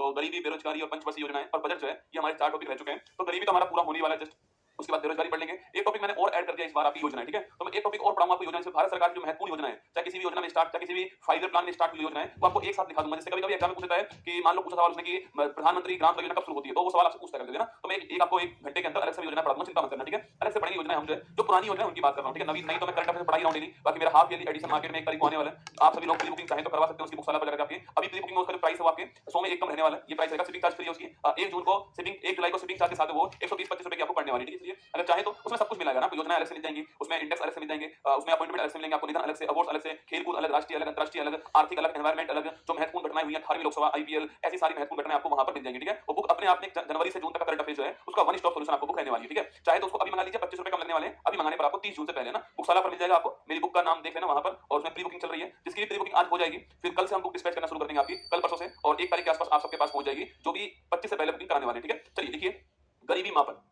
तो गरीबी, बेरोजगारी और पंचवर्षीय योजनाएं और बजट जो है ये हमारे 4 टॉपिक रह चुके हैं। तो गरीबी तो हमारा पूरा होने वाला है जस्ट, उसके बाद बेरोजगारी पढ़ लेंगे। एक टॉपिक मैंने और ऐड कर दिया इस बार आपकी योजना है, ठीक है। तो मैं एक टॉपिक और पढ़ाऊंगा आपको योजना से भारत सरकार की जो महत्वपूर्ण योजना है, चाहे किसी भी योजना में स्टार्ट, चाहे किसी भी 5 ईयर प्लान में स्टार्ट हुई योजना है, वो आपको एक साथ दिखा दूंगा। जैसे कभी-कभी एग्जाम में पूछता है कि मान लो पूछा सवाल उसने कि प्रधानमंत्री ग्राम सड़क योजना कब शुरू होती है, तो वो सवाल आपसे पूछता कर देते हैं ना। तो मैं एक आपको 1 घंटे के अंदर अलग से योजना पढ़ा दूंगा, चिंता मत करना, ठीक है। अलग से पढ़ेंगे योजना हम जो पुरानी योजना है उनकी बात कर रहा हूं, ठीक है। नवी नहीं तो मैं करंट अफेयर पढ़ा ही रहा हूं डेली। बाकी मेरा हाफ ईयरली एडिशन मार्केट में 1 तारीख को आने वाला है। आप सभी लोग प्री बुकिंग चाहें तो करवा सकते हो, उसकी बुक साला पर जाकर आपकी अभी प्री बुकिंग में उसका जो प्राइस है वो आपके 100 में 1 कम रहने वाला है। ये प्राइस रहेगा, शिपिंग चार्ज फ्री है उसकी। 1 जून को शिपिंग, 1 जुलाई को शिपिंग चार्ज के साथ वो 130-25 रुपए की आपको पड़ने वाली है, ठीक है। इसलिए अगर चाहे तो उसमें सब कुछ मिलेगा ना, योजना अलग से मिल जाएंगी, उसमें इंडेक्स अलग से मिल जाएंगे, उसमें अपॉइंटमेंट अलग से मिलेंगे आपको, निधन अलग से, अवार्ड्स अलग से, खेलकूद अलग, राष्ट्रीय अलग, अंतरराष्ट्रीय अलग, आर्थिक अलग, एनवायरमेंट अलग, जो महत्वपूर्ण घटनाएं हुई हैं 18वीं लोकसभा, आईपीएल, ऐसी सारी महत्वपूर्ण घटनाएं आपको वहां पर मिल जाएंगी, ठीक है। वो बुक अपने आप में जनवरी से जून तक का करंट अफेयर जो है उसका वन स्टॉप सॉल्यूशन आपको बुक रहने वाली है, ठीक है। चाहे तो उसको अभी मंगा लीजिए, 25 रुपए कम लगने वाले हैं, अभी मंगाने पर आपको 30 जून से पहले ना बुक साला पर मिल जाएगा। आपको मेरी बुक का नाम देख लेना वहां पर, और उसमें प्री बुकिंग चल रही है, जिसकी भी प्री बुकिंग आज हो जाएगी, फिर कल से हम बुक डिस्पैच करना शुरू कर देंगे आपकी, कल परसों से, और 1 तारीख के आसपास आप सबके पास पहुंच जाएगी, जो भी 25 से पहले बुकिंग कराने वाले हैं, ठीक है। चलिए देखिए, गरीबी मापन।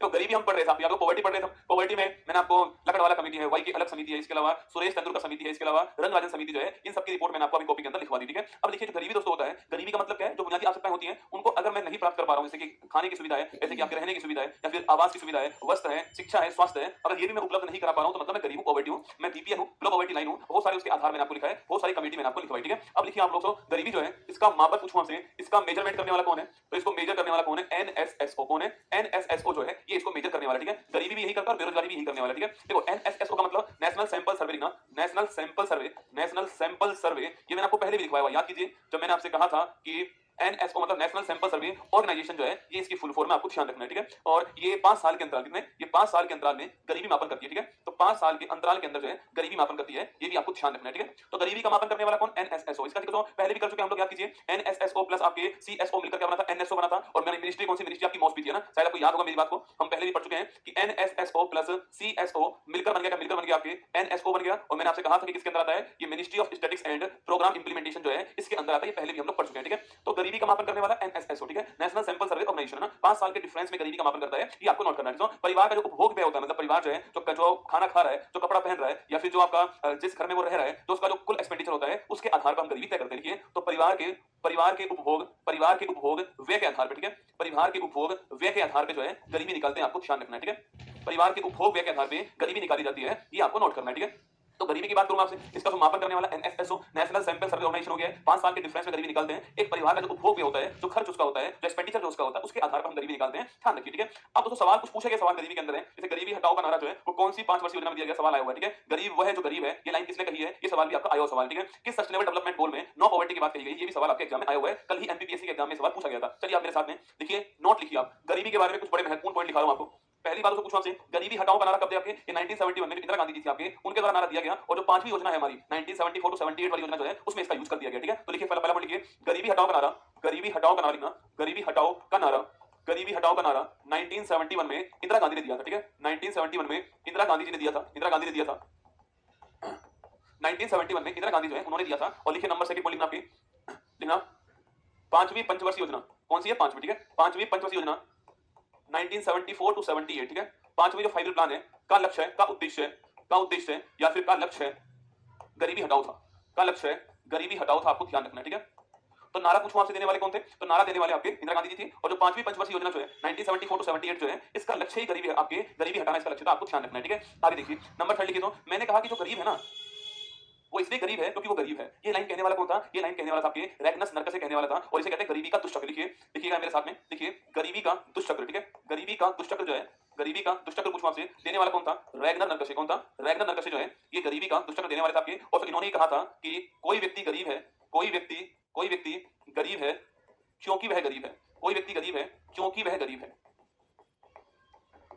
तो गरीबी हम पढ़ रहे थे, आप पॉवर्टी पढ़ रहे थे। पॉवर्टी में मैंने आपको लकड़वाला कमेटी है, वाई की अलग समिति है, इसके अलावा सुरेश तेंदुलकर समिति है, इसके अलावा रंगराजन समिति जो है, इन सबकी रिपोर्ट मैंने आपको अभी कॉपी के अंदर लिखवा दी, ठीक है। अब देखिए जो गरीबी दोस्तों होता है, गरीबी का मतलब क्या है, जो बुनियादी आवश्यकताएं होती हैं उनको अगर मैं नहीं प्राप्त कर पा रहा हूं, जैसे कि खाने की सुविधा है, जैसे कि आपके रहने की सुविधा है, या फिर आवास की सुविधा है, वस्त्र है, शिक्षा है, स्वास्थ्य है, अगर ये भी मैं उपलब्ध नहीं करा पा रहा हूं तो मतलब मैं गरीब हूं, पॉवर्टी हूं, मैं बीपीएल हूं, बिलो पॉवर्टी लाइन हूं। बहुत सारे उसके आधार मैंने आपको लिखा है, बहुत सारी कमेटी मैंने आपको लिखवाई, ठीक है। अब लिखिए आप लोग, गरीबी जो है इसका मापक पूछूं हमसे, इसका मेजरमेंट करने वाला कौन है, तो इसको मेजर करने वाला कौन है, एनएसएसओ कौन है, एनएसएसओ जो है ये इसको मेजर करने वाला, ठीक है। गरीबी भी यही करता है, बेरोजगारी भी यही करने वाला, ठीक है। देखो एनएसएसओ का मतलब नेशनल सैंपल सर्वे लिखना, नेशनल सैंपल सर्वे, नेशनल सैंपल सर्वे, ये मैंने आपको पहले भी लिखवाया हुआ, याद कीजिए जब मैंने आपसे कहा था कि एनएसओ मतलब नेशनल सैंपल सर्वे ऑर्गेनाइजेशन जो है, ये इसकी फुल फॉर्म में आपको ध्यान रखना है, ठीक है। और ये 5 साल के अंतराल में, ये 5 साल के अंतराल में गरीबी मापन करती है, ठीक है। तो 5 साल के अंतराल के अंदर जो है गरीबी मापन करती है, ये भी आपको ध्यान रखना है, ठीक है। तो गरीबी का मापन करने वाला कौन, एनएसएसओ। इसका देखो पहले भी कर चुके हैं हम लोग, याद कीजिए एनएसएसओ प्लस आपके सीएसओ मिलकर क्या बना था, एनएसओ बना था। और मैंने मिनिस्ट्री कौन सी मिनिस्ट्री आपकी मॉस भी थी ना, शायद आपको याद होगा मेरी बात को, हम पहले भी पढ़ चुके हैं कि एनएसएसओ प्लस सीएसओ मिलकर बन गया, मिलकर बन गया आपके एनएसओ बन गया। और मैंने आपसे कहा था कि किसके अंदर आता है, ये ministry of statistics and programme implementation जो है इसके अंदर आता है, ये पहले भी हम लोग पढ़ चुके हैं, ठीक है। तो गरीबी का मापन करने वाला एनएसएसओ, ठीक है, नेशनल सैंपल सर्वे ऑर्गेनाइजेशन ना, 5 साल के डिफरेंस में गरीबी का मापन करता है, ये आपको नोट करना है। परिवार का जो उपभोग व्यय होता है, मतलब परिवार जो है जो खाना खा रहा है, जो कपड़ा पहन रहा है, या फिर जो आपका जिस घर में वो रह रहा है, तो उसका जो कुल एक्सपेंडिचर होता है उसके आधार पर हम गरीबी तय करते हैं। तो परिवार के उपभोग व्यय के आधार पर, ठीक है, परिवार के उपभोग व्यय के आधार पर जो है गरीबी निकालते हैं, आपको ध्यान रखना है, ठीक है। परिवार के उपभोग व्यय के आधार पर गरीबी निकाली जाती है, ये आपको नोट करना है, ठीक है। तो गरीबी की बात करूंगा आपसे, इसका जो मापन करने वाला NSSO national sample survey organisation हो गया है। 5 साल के डिफरेंस में गरीबी निकालते हैं। एक परिवार का जो उपभोग में होता है, जो खर्च उसका होता है, जो एक्सपेंडिचर जो उसका होता है, उसके आधार पर हम गरीबी निकालते हैं, ध्यान रखिए, ठीक है। अब दोस्तों सवाल कुछ पूछे गए सवाल गरीबी के अंदर है, जैसे गरीबी हटाओ का नारा जो है वो कौन सी 5 वर्षीय योजना में दिया गया, सवाल आया हुआ है, ठीक है। गरीब वह है जो गरीब है, ये लाइन किसने कही है, ये सवाल भी आपका आया हुआ सवाल, ठीक है। किस सस्टेनेबल डेवलपमेंट गोल में नो पॉवर्टी की बात कही गई, ये भी सवाल आपके एग्जाम में आया हुआ है, कल ही एमपीपीएससी के एग्जाम में सवाल पूछा गया था। चलिए आप मेरे साथ में देखिए, नोट लिखिए आप, गरीबी के बारे में कुछ बड़े महत्वपूर्ण पॉइंट लिखा रहा हूं आपको। पहली बात पूछो आपसे, गरीबी हटाओ का नारा कब दिया आपके, ये 1971 में इंदिरा गांधी जी थी आपके, उनके द्वारा नारा दिया गया। और जो 5वीं योजना है हमारी 1974 टू 78 वाली योजना जो है उसमें इसका यूज कर दिया गया, ठीक है। तो लिखिए पहला पॉइंट लिखिए, गरीबी हटाओ का नारा, गरीबी हटाओ का नारा लिखना, गरीबी हटाओ का नारा, गरीबी हटाओ का नारा 1971 में इंदिरा गांधी ने दिया था, ठीक है। 1971 में इंदिरा गांधी जी ने दिया था, इंदिरा गांधी ने दिया था 1971 में इंदिरा गांधी जो है उन्होंने दिया था। और लिखिए नंबर सेकंड पॉइंट लिखना आपके, लिखना 5वीं पंचवर्षीय योजना, कौन सी है 5वीं, ठीक है। 5वीं पंचवर्षीय योजना 1974 टू 78, ठीक है। 5वीं जो 5 ईयर प्लान है का लक्ष्य है, का उद्देश्य है या फिर का लक्ष्य है गरीबी हटाओ था, का लक्ष्य है गरीबी हटाओ था, आपको ध्यान रखना है, ठीक है। तो नारा पूछूं आपसे, देने वाले कौन थे, तो नारा देने वाले आपके इंदिरा गांधी जी थी। और जो 5वीं पंचवर्षीय योजना जो है 1974 टू 78 जो है इसका लक्ष्य ही गरीबी है, आपके गरीबी हटाना इसका लक्ष्य था, आपको ध्यान रखना है, ठीक है। आगे देखिए नंबर 3 लिखिए, तो मैंने कहा कि जो गरीब है ना वो इसलिए गरीब है क्योंकि वो गरीब है। ये लाइन कहने वाला कौन था, ये लाइन कहने वाला था आपके रैग्नस नर्कस से कहने वाला था, और इसे कहते हैं गरीबी का दुष्चक्र। लिखिए, लिखिएगा मेरे साथ में, लिखिए गरीबी का दुष्चक्र, ठीक है। गरीबी का दुष्चक्र जो है, गरीबी का दुष्चक्र पूछूं आपसे, देने वाला कौन था, रैग्नर नर्कस। कौन था, रैग्नर नर्कस जो है ये गरीबी का दुष्चक्र देने वाले थे आपके। और फिर इन्होंने कहा था कि कोई व्यक्ति गरीब है, कोई व्यक्ति गरीब है क्योंकि वह गरीब है, कोई व्यक्ति गरीब है क्योंकि वह गरीब है।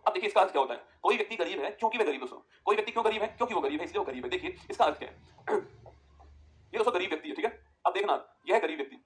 अब देखिए इसका अर्थ क्या होता है, कोई व्यक्ति गरीब है क्योंकि वह गरीब। दोस्तों कोई व्यक्ति क्यों गरीब है, क्योंकि वो गरीब है, इसलिए वो गरीब है। देखिए इसका अर्थ क्या है, ये दोस्तों गरीब व्यक्ति है, ठीक है। अब देखना यह गरीब व्यक्ति,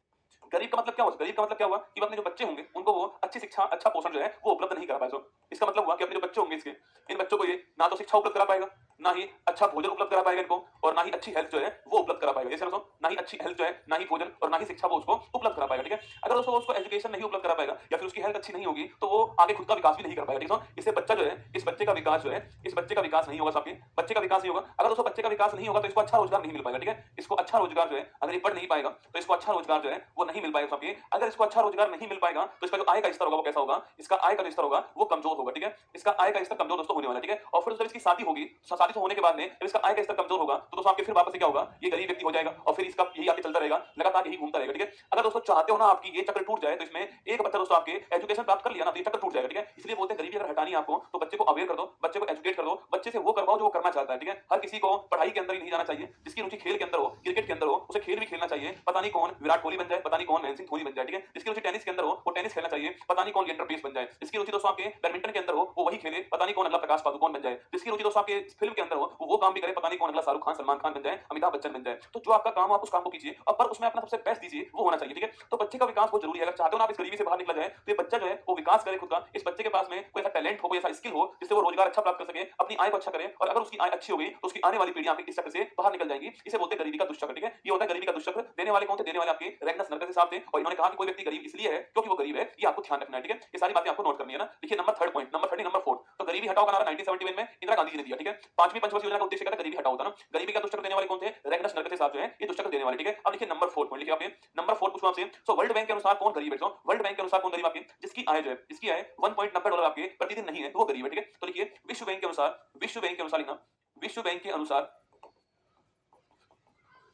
गरीब का मतलब क्या हुआ, गरीब का मतलब क्या हुआ कि अपने जो बच्चे होंगे उनको वो अच्छी शिक्षा, अच्छा पोषण जो है वो उपलब्ध नहीं करा पाएगा। इसका मतलब हुआ कि अपने जो बच्चे होंगे इसके, इन बच्चों को ये ना तो शिक्षा उपलब्ध करा पाएगा, ना ही अच्छा भोजन उपलब्ध करा पाएगा इनको, और ना ही अच्छी हेल्थ जो है वो उपलब्ध करा पाएगा। जैसे दोस्तों ना ही अच्छी हेल्थ जो है, ना ही भोजन और ना ही शिक्षा वो उसको उपलब्ध करा पाएगा, ठीक है। अगर दोस्तों उसको एजुकेशन नहीं उपलब्ध करा पाएगा या फिर उसकी हेल्थ अच्छी नहीं होगी तो वो आगे खुद का विकास भी नहीं कर पाएगा, ठीक है। इससे बच्चा जो है, इस बच्चे का विकास जो है, इस बच्चे का विकास नहीं होगा, आपके बच्चे का विकास नहीं होगा। अगर दोस्तों बच्चे का विकास नहीं होगा तो इसको अच्छा रोजगार नहीं मिल पाएगा, ठीक है। इसको अच्छा रोजगार जो है, अगर ये पढ़ नहीं पाएगा तो इसको अच्छा रोजगार जो है वो नहीं मिल पाएगा, आपके अगर इसको अच्छा रोजगार नहीं मिल पाएगा तो इसका जो आय का स्तर होगा वो कैसा होगा, इसका आय का जो स्तर होगा वो कमजोर होगा, ठीक है। इसका आय का स्तर कमजोर दोस्तों होने वाला है, ठीक है। और फिर जब इसकी शादी होगी, शादी होने के बाद में जब इसका आय का स्तर कमजोर होगा तो दोस्तों आपके फिर वापस से क्या होगा, ये गरीब व्यक्ति हो जाएगा और फिर इसका यही आगे चलता रहेगा, लगातार यही घूमता रहेगा, ठीक है। अगर दोस्तों चाहते हो ना आपकी ये चक्र टूट जाए तो इसमें एक बच्चा दोस्तों आपके एजुकेशन प्राप्त कर लिया ना तो ये चक्कर टूट जाएगा, ठीक है। इसलिए बोलते हैं गरीबी अगर हटानी है आपको तो बच्चे को अवेयर कर दो, बच्चे को एजुकेट कर दो, बच्चे से वो करवाओ जो वो करना चाहता है, ठीक है। हर किसी को पढ़ाई के अंदर ही नहीं जाना चाहिए, जिसकी रुचि खेल के अंदर हो, क्रिकेट के अंदर हो, उसे खेल भी खेलना चाहिए। पता नहीं कौन विराट कोहली बन जाए, पता नहीं कौन महेंद्र सिंह धोनी बन जाए, ठीक है। जिसकी रुचि टेनिस के अंदर हो वो टेनिस खेलना चाहिए, पता नहीं कौन लिएंडर पेस बन जाए। जिसकी रुचि दोस्तों आपके बैडमिंटन के अंदर हो वो वही खेले, पता नहीं कौन अगला प्रकाश पादुकोण बन जाए। जिसकी रुचि दोस्तों आपके फिल्म के अंदर हो वो काम भी करे, पता नहीं कौन अगला शाहरुख खान, सलमान खान बन जाए, अमिताभ बच्चन बन जाए। तो जो आपका काम हो आप उस काम को कीजिए और पर उसमें अपना सबसे बेस्ट दीजिए, वो होना चाहिए, ठीक है। तो बच्चे का विकास बहुत जरूरी है। अगर चाहते हो ना आप इस गरीबी से बाहर निकला जाए तो ये बच्चा जो है वो विकास करे खुद का। इस बच्चे के पास में कोई ऐसा टैलेंट हो, कोई ऐसा स्किल हो जिससे वो रोजगार अच्छा प्राप्त कर सके, अपनी आय को अच्छा करे, और अगर उसकी आय अच्छी हो गई तो उसकी आने वाली पीढ़ियां इस चक्र से बाहर निकल जाएंगी। इसे बोलते हैं गरीबी का दुष्चक्र, ठीक है। ये होता है गरीबी का दुष्चक्र। देने वाले कौन थे? देने वाले आपके रेगनस नरकस साहब थे, और इन्होंने कहा कि कोई व्यक्ति गरीब इसलिए है क्योंकि वो गरीब है। ये आपको ध्यान रखना है, ठीक है। ये सारी बातें आपको नोट करनी है ना। देखिए नंबर 3 पॉइंट, नंबर 30, नंबर 4, तो गरीबी हटाओ का नारा 1971 में इंदिरा गांधी जी ने दिया, ठीक है। पांचवी पंचवर्षीय योजना का उद्देश्य क्या था? गरीबी हटाओ था ना। गरीबी का दुष्चक्र देने वाले कौन थे? रेगनस नरकस साहब जो है ये दुष्चक्र देने वाले, ठीक है। अब देखिए नंबर 4 पॉइंट लिखिए आपने। नंबर 4 पूछूं आपसे, सो वर्ल्ड बैंक के अनुसार कौन गरीब है? तो वर्ल्ड बैंक के अनुसार कौन गरीब आपके? जिसकी आय जो है, जिसकी आय $1.90 आपके प्रतिदिन नहीं है तो वो गरीब है, ठीक है। तो लिखिए विश्व बैंक के अनुसार, विश्व बैंक के अनुसार लिखना, विश्व बैंक के अनुसार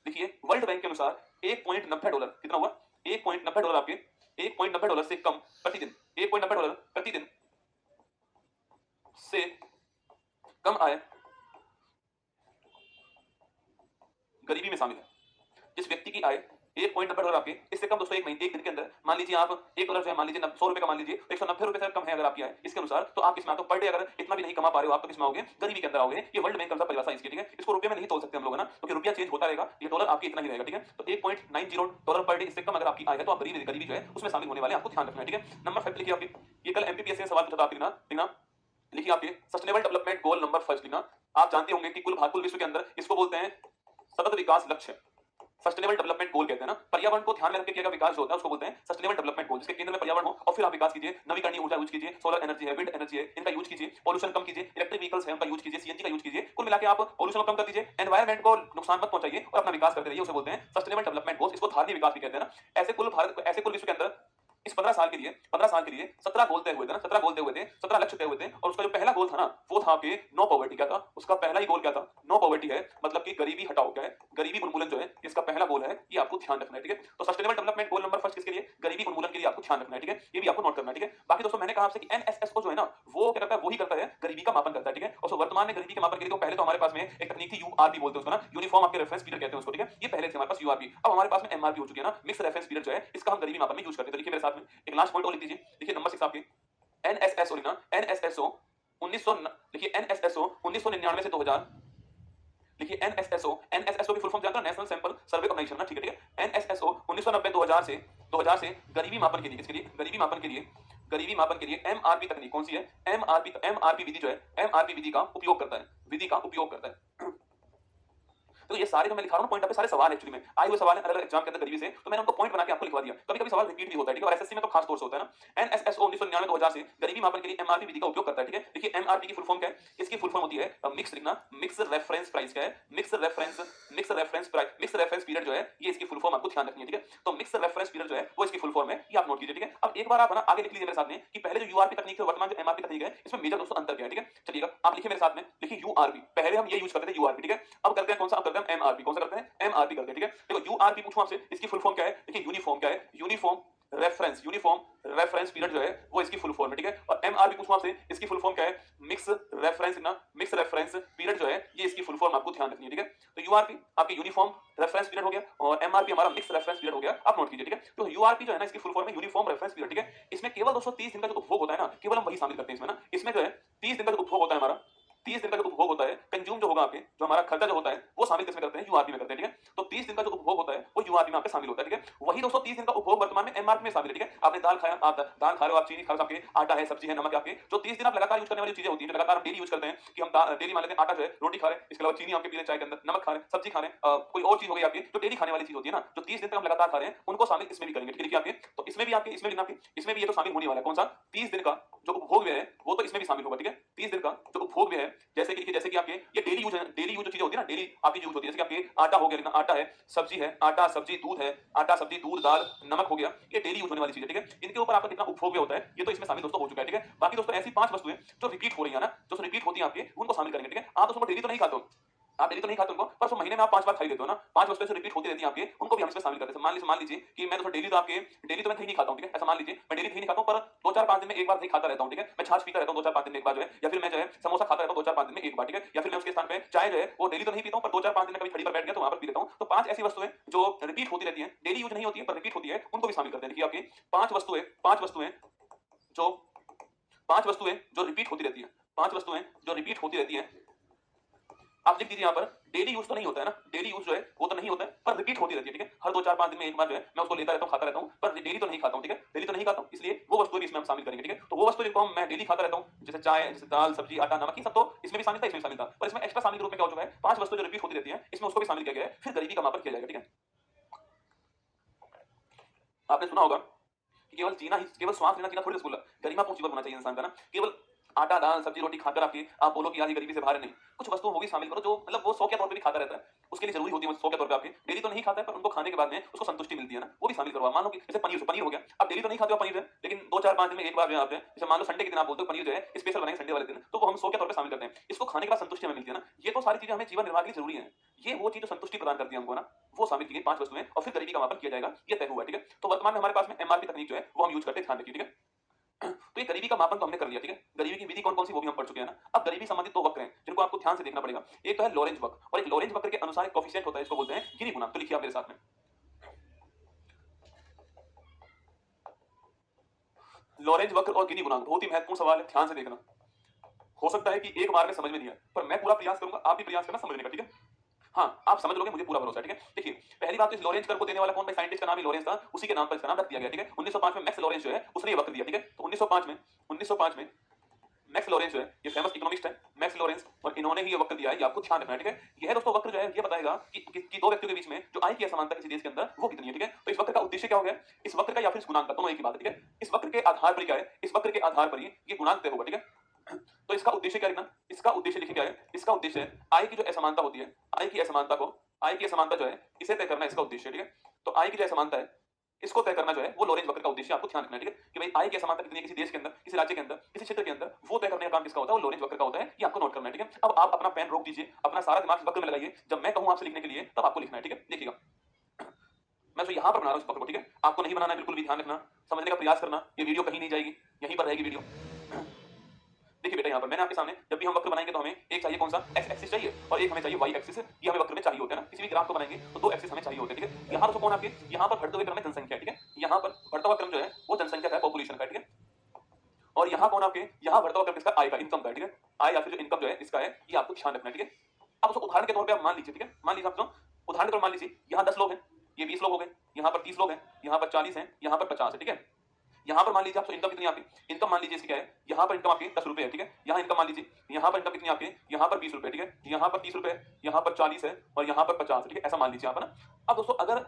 देखिए वर्ल्ड बैंक के अनुसार $1.90 कितना हुआ? $1.90 आपके $1.90 से कम प्रतिदिन, $1.90 प्रतिदिन से कम आय गरीबी में शामिल है। जिस व्यक्ति की आय $1.90 आपके इससे कम दोस्तों एक महीने, एक दिन के अंदर, मान लीजिए आप $1 जो है, मान लीजिए 100 रुपए का, मान लीजिए 190 रुपए से कम है अगर आपकी आय इसके अनुसार, तो आप किसमें आते हो? पर डे अगर इतना भी नहीं कमा पा रहे हो आप तो किसमें आओगे? गरीबी के अंदर आओगे। ये वर्ल्ड बैंक का परिभाषा इसकी, ठीक है। इसको रुपए में नहीं तोल सकते हम लोग ना, क्योंकि रुपया चेंज होता रहेगा, ये डॉलर आपकी इतना ही रहेगा, ठीक है। तो $1.90 पर डे इससे कम अगर आपकी आय है तो आप गरीबी जो है उसमें शामिल होने वाले, आपको ध्यान रखना है, ठीक है। नंबर 5 लिखिए आपके, ये कल एमपीपीएससी में सवाल पूछा था आपके, लिखना लिखिए आपके सस्टेनेबल डेवलपमेंट गोल नंबर 5 लिखना। आप जानते होंगे कि कुल विश्व के अंदर इसको बोलते हैं सतत विकास लक्ष्य, सस्टेनेबल डेवलपमेंट गोल कहते हैं ना। पर्यावरण को ध्यान में रख के किया गया विकास जो होता है उसको बोलते हैं सस्टेनेबल डेवलपमेंट गोल, जिसके केंद्र में पर्यावरण हो और फिर आप विकास कीजिए, नवीकरणीय ऊर्जा यूज कीजिए, सोलर एनर्जी है, विंड एनर्जी है, इनका यूज कीजिए, पॉल्यूशन कम कीजिए, इलेक्ट्रिक व्हीकल्स है उनका यूज कीजिए, सीएनजी का यूज कीजिए। कुल मिलाकर आप पॉल्यूशन को कम कर दीजिए, एनवायरमेंट को नुकसान मत पहुंचाइए और अपना विकास करते रहिए, उसे बोलते हैं सस्टेनेबल डेवलपमेंट गोल्स। इसको धारणीय विकास भी कहते हैं ना। ऐसे कुल विश्व के अंदर इस 15 साल के लिए 17 गोल तय हुए थे ना, 17 गोल तय हुए थे, 17 लक्ष्य तय हुए थे। और उसका जो पहला गोल था ना वो था आपके नो पॉवर्टी। क्या था उसका पहला ही गोल? क्या था? नो पॉवर्टी है, मतलब कि गरीबी हटाओ। क्या है? गरीबी उन्मूलन जो है इसका पहला गोल है, ये आपको ध्यान रखना है, ठीक है। तो सस्टेनेबल डेवलपमेंट गोल नंबर 1 किसके लिए? गरीबी उन्मूलन के लिए आपको ध्यान रखना है, ठीक है। ये भी आपको नोट करना है, ठीक है। बाकी दोस्तों मैंने कहा आपसे कि एनएसएसओ जो है ना वो क्या करता है? वही करता है, गरीबी का मापन करता है, ठीक है। और वर्तमान में गरीबी के मापन के लिए तो पहले तो हमारे पास में एक तकनीक थी यूआरपी बोलते हैं उसको ना, यूनिफॉर्म आपके रेफरेंस पीरियड कहते हैं उसको, ठीक है। ये पहले थे हमारे पास यूआरपी, अब हमारे पास में एमआरपी हो चुकी है ना, मिक्स रेफरेंस पीरियड जो है इसका हम गरीबी मापन में यूज करते हैं। तो लिखिए मेरे साथ में एक लास्ट पॉइंट और लिख दीजिए। देखिए नंबर 6 आपके एनएसएसओ लिखना, एनएसएसओ 1900, लिखिए एनएसएसओ 1999 से 2000, लिखिए एनएसएसओ की फुल फॉर्म जानते हो? नेशनल सैंपल सर्वे ऑर्गेनाइजेशन ना, ठीक है, ठीक है। एनएसएसओ 1990 2000 से गरीबी मापन के लिए, किसके लिए? गरीबी मापन के लिए, गरीबी मापन के लिए एमआरपी तकनीक कौन सी है? एमआरपी विधि जो है, एमआरपी विधि का उपयोग करता है, विधि का उपयोग करता है। तो ये सारे जो मैं लिखा रहा हूं पॉइंट पे सारे सवाल एक्चुअली में आए हुए सवाल है अलग एग्जाम के अंदर गरीबी से, तो मैंने उनको पॉइंट बना के आपको लिखवा दिया। कभी-कभी सवाल रिपीट भी होता है, ठीक है। और एसएससी में तो खास तौर से होता है ना। एनएसएसओ 1999 2000 से गरीबी मापन के लिए एमआरपी विधि का उपयोग करता है, ठीक है। देखिए एमआरपी की फुल फॉर्म क्या है? इसकी फुल फॉर्म होती है मिक्स, लिखना मिक्स रेफरेंस प्राइस। क्या है? Mix reference price, mix reference period जो है ये इसकी फुल फॉर्म आपको ध्यान रखनी है, ठीक है। तो मिक्स रेफरेंस पीरियड जो है वो इसकी फुल फॉर्म है, ये आप नोट कीजिए, ठीक है। अब एक बार आप ना आगे लिख लीजिए मेरे साथ में कि पहले जो यूआरपी तकनीक है वर्तमान जो एमआरपी तकनीक है इसमें मेजर दोस्तों अंतर क्या है, ठीक है। चलिएगा आप लिखिए मेरे साथ में, लिखिए यूआरपी, पहले हम ये यूज करते थे यूआरपी, ठीक है। अब करते हैं कौन सा? अब करते हैं एमआरपी। कौन सा करते हैं? एमआरपी करते हैं, ठीक है। देखो यूआरपी पूछूं आपसे, इसकी फुल फॉर्म क्या है? देखिए यूनिफॉर्म। क्या है? यूनिफॉर्म रेफरेंस पीरियड जो है वो इसकी फुल फॉर्म है, ठीक है। और एमआरपी पूछूं आपसे, इसकी फुल फॉर्म क्या है? मिक्स रेफरेंस पीरियड जो है ये इसकी फुल फॉर्म आपको ध्यान रखनी है, ठीक है। तो यूआरपी आपकी यूनिफॉर्म रेफरेंस पीरियड हो गया और एमआरपी हमारा मिक्स रेफरेंस पीरियड हो गया, आप नोट कीजिए, ठीक है। तो यूआरपी जो है ना इसकी फुल फॉर्म है यूनिफॉर्म रेफरेंस पीरियड, ठीक है। इसमें केवल 230 दिन का जो उपभोग होता है ना, केवल हम वही शामिल करते हैं इसमें ना। इसमें जो है 30 दिन का जो उपभोग होता है हमारा, 30 दिन का जो उपभोग होता है, कंज्यूम जो होगा आपके, जो हमारा खर्चा जो होता है, वो शामिल किसमें करते हैं? यूआरपी में करते हैं, ठीक है? तो 30 दिन का जो उपभोग होता है, वो यूआरपी में आपके शामिल होता है, ठीक है? वही दोस्तों 30 दिन का उपभोग वर्तमान में एमआरपी में शामिल है, ठीक है? आपने दाल खाया, आप दाल खा रहे हो, आप चीनी खा रहे हो, आपके आटा है, सब्जी है, नमक है आपके, जो 30 दिन आप लगातार यूज करने वाली चीजें होती हैं, जो लगातार हम डेली यूज करते हैं कि हम डेली मान लेते हैं आटा जो है, रोटी खा रहे हैं, इसके अलावा चीनी आपके पी रहे हैं चाय के अंदर, नमक खा रहे हैं, सब्जी खा रहे हैं, कोई और चीज हो गई आपकी जो डेली खाने वाली चीज होती है ना, जो 30 दिन तक हम लगातार खा रहे हैं, उनको शामिल इसमें भी करेंगे, ठीक है? देखिए आपके, तो इसमें भी आपके, इसमें भी आपके, इसमें भी ये तो शामिल होने वाला है, कौन सा? 30 दिन का जो उपभोग व्यय है, वो तो इसमें भी शामिल होगा, ठीक है? 30 दिन का जो उपभोग व्यय है, जैसे कि देखिए, जैसे कि आपके ये डेली यूज है, डेली यूज जो चीजें होती है ना, डेली आपकी यूज होती है, जैसे कि आपके आटा हो गया, लिखना आटा है, सब्जी है, आटा सब्जी दूध है, आटा सब्जी दूध दाल नमक हो गया, ये डेली यूज होने वाली चीज है, ठीक है? इनके ऊपर आपका कितना उपभोग व्यय होता है, ये तो इसमें शामिल दोस्तों हो चुका है, ठीक है? बाकी दोस्तों ऐसी 5 वस्तुएं जो रिपीट हो रही है ना, जो रिपीट होती है आपके, उनको शामिल करेंगे, ठीक है? आप दोस्तों डेली तो नहीं खाते हो, आप डेली तो नहीं खाते उनको, पर उसको महीने में आप 5 बार खा ही लेते हो ना, 5 वस्तुएं जो रिपीट होती रहती हैं आपके, उनको भी हम इसमें शामिल करते हैं। मान लीजिए कि मैं दोस्तों डेली तो आपके, डेली तो मैं दही नहीं खाता हूं, ठीक है? ऐसा मान लीजिए मैं डेली दही नहीं खाता हूं, पर 2-4-5 दिन में एक बार दही खाता रहता हूं, ठीक है? मैं छाछ पीता रहता हूं 2-4-5 दिन में एक बार जो है, या फिर मैं जो है समोसा खाता रहता हूं 2-4-5 दिन में एक बार, ठीक है? या फिर मैं उसके स्थान पे चाय जो है वो डेली तो नहीं पीता हूं, पर 2-4-5 दिन में कभी खड़ी पर बैठ गया तो वहां पर पी लेता हूं। तो 5 ऐसी वस्तुएं जो रिपीट होती रहती हैं, डेली यूज नहीं होती है पर रिपीट होती है, उनको भी शामिल करते हैं। देखिए आपके 5 वस्तुएं जो 5 वस्तुएं जो रिपीट होती रहती हैं, 5 वस्तुएं जो रिपीट होती रहती हैं, आप लिख दीजिए यहाँ पर, डेली यूज तो नहीं होता है ना, डेली यूज जो है वो तो नहीं होता है, पर रिपीट होती रहती है, ठीक है? हर 2-4-5 दिन में एक बार जो है मैं उसको लेता रहता हूँ, खाता रहता हूँ, पर डेली तो नहीं खाता हूँ, ठीक है? डेली तो नहीं खाता हूँ, इसलिए वो वस्तुएं भी इसमें हम शामिल करेंगे, ठीक है? तो वो वस्तु जिनको हम मैं डेली खाता रहता हूँ, जैसे चाय, जैसे दाल सब्जी आटा नमक, ये सब तो इसमें भी शामिल था, इसमें भी शामिल था, पर इसमें एक्स्ट्रा शामिल के रूप में क्या हो चुका है? 5 वस्तुएं जो रिपीट होती रहती है, इसमें उसको भी शामिल किया गया है, फिर गरीबी का मापन किया जाएगा, ठीक है? आपने सुना होगा कि केवल जीना ही, केवल श्वास लेना जीना थोड़ी रसगुल्ला, गरिमापूर्ण जीवन होना चाहिए इंसान का ना। केवल आटा दाल सब्जी रोटी खाकर आप बोलो कि यार ये गरीबी से बाहर है, नहीं। कुछ वस्तुओं होगी शामिल करो जो मतलब वो शौक के तौर पे भी खाता रहता है, उसके लिए जरूरी होती है, शौक के तौर पे आपके डेली तो नहीं खाता है, पर उनको खाने के बाद में उसको संतुष्टि मिलती है ना, वो भी शामिल करो। मान लो कि जैसे पनीर हो गया, आप डेली तो नहीं खाते हो पनीर है, लेकिन 2-4-5 दिन में एक बार जो है आप जो है, जैसे मान लो संडे के दिन आप बोलते हो पनीर जो है स्पेशल बनाएंगे संडे वाले दिन, तो वो हम शौक के तौर पे शामिल करते हैं। इसको खाने के बाद संतुष्टि हमें मिलती है ना, ये तो सारी चीजें हमें जीवन निर्वाह के लिए जरूरी है। ये वो चीज जो संतुष्टि प्रदान करती है हमको ना, वो शामिल की गई 5 वस्तुएं, और फिर गरीबी का मापन किया जाएगा, ये तय हुआ, ठीक है? तो वर्तमान में हमारे पास में एमआरपी तकनीक जो है वो हम यूज करते हैं, ध्यान रखिए, ठीक है? तो ये गरीबी का मापन तो हमने कर लिया, ठीक है? गरीबी की विधि कौन-कौन सी वो भी हम पढ़ चुके हैं ना। अब गरीबी संबंधित 2 वक्र हैं जिनको आपको ध्यान से देखना पड़ेगा। एक तो है लॉरेंज वक्र, और एक लॉरेंज वक्र के अनुसार एक कोएफिशिएंट होता है, इसको बोलते हैं गिनी गुणांक। तो लिखिए आप मेरे साथ में, लॉरेंज वक्र और गिनी गुणांक बहुत ही महत्वपूर्ण सवाल है, ध्यान से देखना। हो सकता है कि एक बार में समझ में नहीं आए, पर मैं पूरा प्रयास करूंगा, आप भी प्रयास करना समझने का, ठीक है? हाँ, आप समझ लोगे, मुझे पूरा भरोसा है, ठीक है? देखिए, पहली बात तो इस लॉरेंज कर्व को देने वाला कौन? भाई साइंटिस्ट का नाम ही लॉरेंज था, उसी के नाम पर इसका नाम रख दिया गया, ठीक है? 1905 में मैक्स लॉरेंज जो है उसने ये वक्र दिया, ठीक है? तो 1905 में मैक्स लॉरेंज जो है, ये फेमस इकोनॉमिस्ट है मैक्स लॉरेंज, और इन्होंने ही ये वक्र दिया है, ये आपको ध्यान रखना है, ठीक है? यह दोस्तों वक्र जो है ये बताएगा कि 2 व्यक्तियों के बीच में जो आय की असमानता किसी देश के अंदर वो कितनी है, ठीक है? तो इस वक्र का उद्देश्य क्या हो गया? इस वक्र का या फिर इस गुणांक का, दोनों एक ही बात है, ठीक है? इस वक्र के आधार पर क्या है? इस वक्र के आधार पर ही ये गुणांक तय होगा, ठीक है? तो इसका उद्देश्य क्या लिखना? इसका उद्देश्य देखिए क्या है? इसका उद्देश्य है आय की जो असमानता होती है, आय की असमानता जो है इसे तय करना इसका उद्देश्य है, ठीक है? तो आय की जो असमानता है इसको तय करना जो है वो लॉरेंज वक्र का उद्देश्य, आपको ध्यान रखना है, ठीक है? कि भाई आय की असमानता कितनी है किसी देश के अंदर, किसी राज्य के अंदर, किसी क्षेत्र के अंदर, वो तय करने का काम किसका होता है? वो लॉरेंज वक्र का होता है, ये आपको नोट करना है, ठीक है? अब आप अपना पेन रोक दीजिए, अपना सारा दिमाग इस वक्र में लगाइए, जब मैं कहूं आपसे लिखने के लिए तब आपको लिखना है, ठीक है? देखिएगा, मैं तो यहां पर बना रहा हूं इस वक्र को, ठीक है? आपको नहीं बनाना है, बिल्कुल भी ध्यान रखना, समझने का प्रयास करना, ये वीडियो कहीं नहीं जाएगी, यहीं पर रहेगी वीडियो। देखिए बेटा, यहाँ पर मैंने आपके सामने, जब भी हम वक्र बनाएंगे तो हमें एक चाहिए कौन सा? एक्स एक्सिस चाहिए, और एक हमें चाहिए वाई एक्सिस, ये हमें वक्र में चाहिए होता है ना। किसी भी ग्राफ को बनाएंगे तो 2 एक्सिस हमें चाहिए होते हैं, ठीक है? यहाँ पर कौन आपके, यहाँ पर बढ़ते हुए क्रम में जनसंख्या, ठीक है? यहाँ पर बढ़ता हुआ क्रम जो है वो जनसंख्या का है, पॉपुलेशन का, ठीक है? और यहाँ कौन आपके, यहाँ बढ़ता हुआ क्रम किसका? आय का, इनकम का, ठीक है? आय या फिर जो इनकम जो है इसका है, ये आपको ध्यान रखना है, ठीक है? अब उसको उदाहरण के तौर पे आप मान लीजिए, ठीक है? मान लीजिए आप उदाहरण के तौर मान लीजिए यहाँ 10 लोग हैं, ये 20 लोग हो गए, यहाँ पर 30 लोग हैं, यहाँ पर 40 हैं, यहाँ पर 50 है, ठीक है? यहाँ पर मान लीजिए आपको इनकम कितनी आपकी, इनकम मान लीजिए इसकी क्या है, यहाँ पर इनकम आपकी 10 रुपए है, ठीक है? यहाँ इनकम मान लीजिए, यहाँ पर इनकम कितनी आपकी, यहाँ पर 20 रुपए, ठीक है? यहाँ पर 30 रुपए, यहाँ पर 40 है, और यहाँ पर 50 है, ठीक है? ऐसा मान लीजिए आप, है ना? अब दोस्तों अगर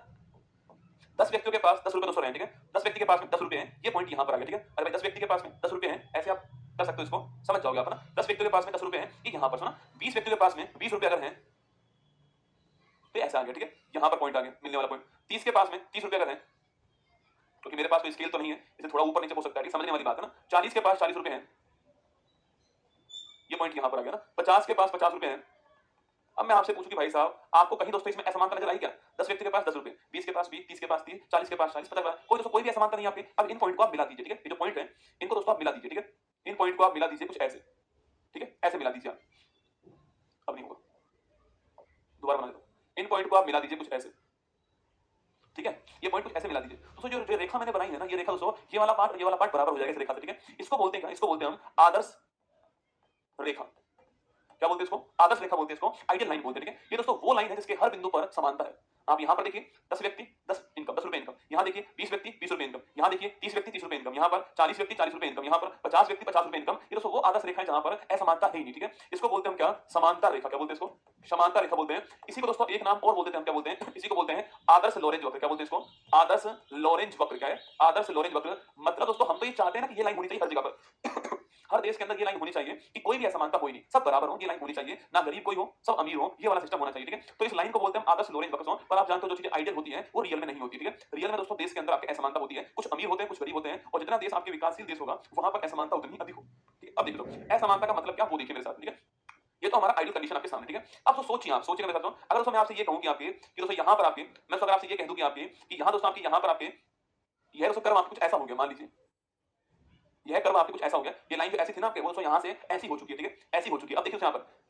10 व्यक्तियों के पास 10 रुपए दोस्तों रहे, ठीक है? 10 व्यक्ति के पास में 10 रुपए हैं, ये पॉइंट यहाँ पर आ गया, ठीक है? अगर भाई 10 व्यक्ति के पास में 10 रुपए हैं, ऐसे आप कर सकते हो, इसको समझ जाओगे आप, है ना? 10 व्यक्तियों के पास में 10 रुपए हैं, ये यहाँ पर सुना, 20 व्यक्तियों के पास में 20 रुपए अगर हैं, तो ऐसा आ गया, ठीक है? यहाँ पर पॉइंट आ गया, मिलने वाला पॉइंट। 30 के पास में 30 रुपए अगर हैं, क्योंकि मेरे पास कोई स्केल तो नहीं है, इसे थोड़ा ऊपर नीचे हो सकता है, समझने वाली बात है ना? 40 के पास 40 रुपए हैं, ये पॉइंट यहाँ पर आ गया ना? 50 के पास 50 रुपए हैं। अब मैं आपसे पूछूं कि भाई साहब, आपको कहीं दोस्तों इसमें असमानता नजर आई क्या? 10 व्यक्ति के पास 10 रुपए, 20 के पास 20, 30 के पास 30, 40 के पास 40, 50 के पास कोई दोस्तों कोई भी असमानता नहीं आपके। अब इन पॉइंट को आप मिला दीजिए, ठीक है? ये जो पॉइंट है इनको दोस्तों आप मिला दीजिए, ठीक है? इन पॉइंट को आप मिला दीजिए कुछ ऐसे, ठीक है? ऐसे मिला दीजिए आप, अब नहीं होगा, दोबारा बना देता हूं। इन पॉइंट को आप मिला दीजिए कुछ ऐसे, ठीक है? ये पॉइंट कुछ ऐसे मिला दीजिए दोस्तों। जो रेखा मैंने बनाई है ना, ये रेखा दोस्तों, ये वाला पार्ट बराबर हो जाएगा इस रेखा से, ठीक है? इसको बोलते हैं क्या? इसको बोलते हैं हम आदर्श रेखा। क्या बोलते हैं इसको, आदर्श रेखा बोलते हैं इसको, आइडियल लाइन बोलते हैं, ठीक है। ये दोस्तों वो लाइन है जिसके हर बिंदु पर समानता है। आप यहाँ पर देखिए 10 व्यक्ति 10 इनकम, 10 रुपए इनकम, यहाँ देखिए 20 व्यक्ति 20 रुपए इनकम, यहाँ देखिए 30 व्यक्ति 30 रुपए इनकम, यहाँ पर 40 व्यक्ति 40 रुपए इनकम, यहाँ पर 50 व्यक्ति 50 रुपए इनकम। ये दोस्तों वो आदर्श रेखा है जहां पर असमानता है ही नहीं, ठीक है। इसको बोलते हैं हम क्या, समानता रेखा, क्या बोलते हैं इसको, समानता रेखा बोलते हैं। इसी को दोस्तों एक नाम और बोलते हैं हम, क्या बोलते हैं, इसी को बोलते हैं आदर्श लोरेंज वक्र, क्या बोलते हैं इसको, आदर्श लोरेंज वक्र। क्या है, आदर्श लोरेंज वक्र। मतलब दोस्तों हम तो ये चाहते हैं ना कि ये लाइन होनी चाहिए हर जगह पर हर देश के अंदर ये लाइन होनी चाहिए कि कोई भी असमानता कोई नहीं, सब बराबर हो, ये लाइन होनी चाहिए, ना गरीब कोई हो सब अमीर हो, ये वाला सिस्टम होना चाहिए, ठीक है। तो इस लाइन को बोलते हैं आदर्श लोरेंज वक्र। पर आप जानते हो जो चीजें आइडियल होती हैं वो रियल में नहीं होती, ठीक है। रियल में दोस्तों देश के अंदर आपके असमानता होती है, कुछ अमीर होते हैं कुछ गरीब होते हैं, और जितना देश आपके विकासशील देश होगा वहां पर असमानता उतनी अधिक हो, ठीक है। अब देखो असमानता का मतलब क्या, वो देखिए मेरे साथ, ठीक है। ये तो हमारा आइडियल कंडीशन आपके सामने, ठीक है। अब तो सोचिए, आप सोचिए मेरे साथ, अगर दोस्तों मैं आपसे ये कहूं कि आपके कि दोस्तों यहां पर आपके, मैं अगर आपसे ये कह दूं कि आपके कि यहां दोस्तों आपके यहां पर आपके यह दोस्तों कर्व आपके कुछ ऐसा हो गया, मान लीजिए यह कर्व आपके कुछ ऐसा हो गया, ये लाइन जो ऐसी थी ना आपके वो दोस्तों यहाँ से ऐसी हो चुकी है, ठीक है, ऐसी हो चुकी है। अब देखिए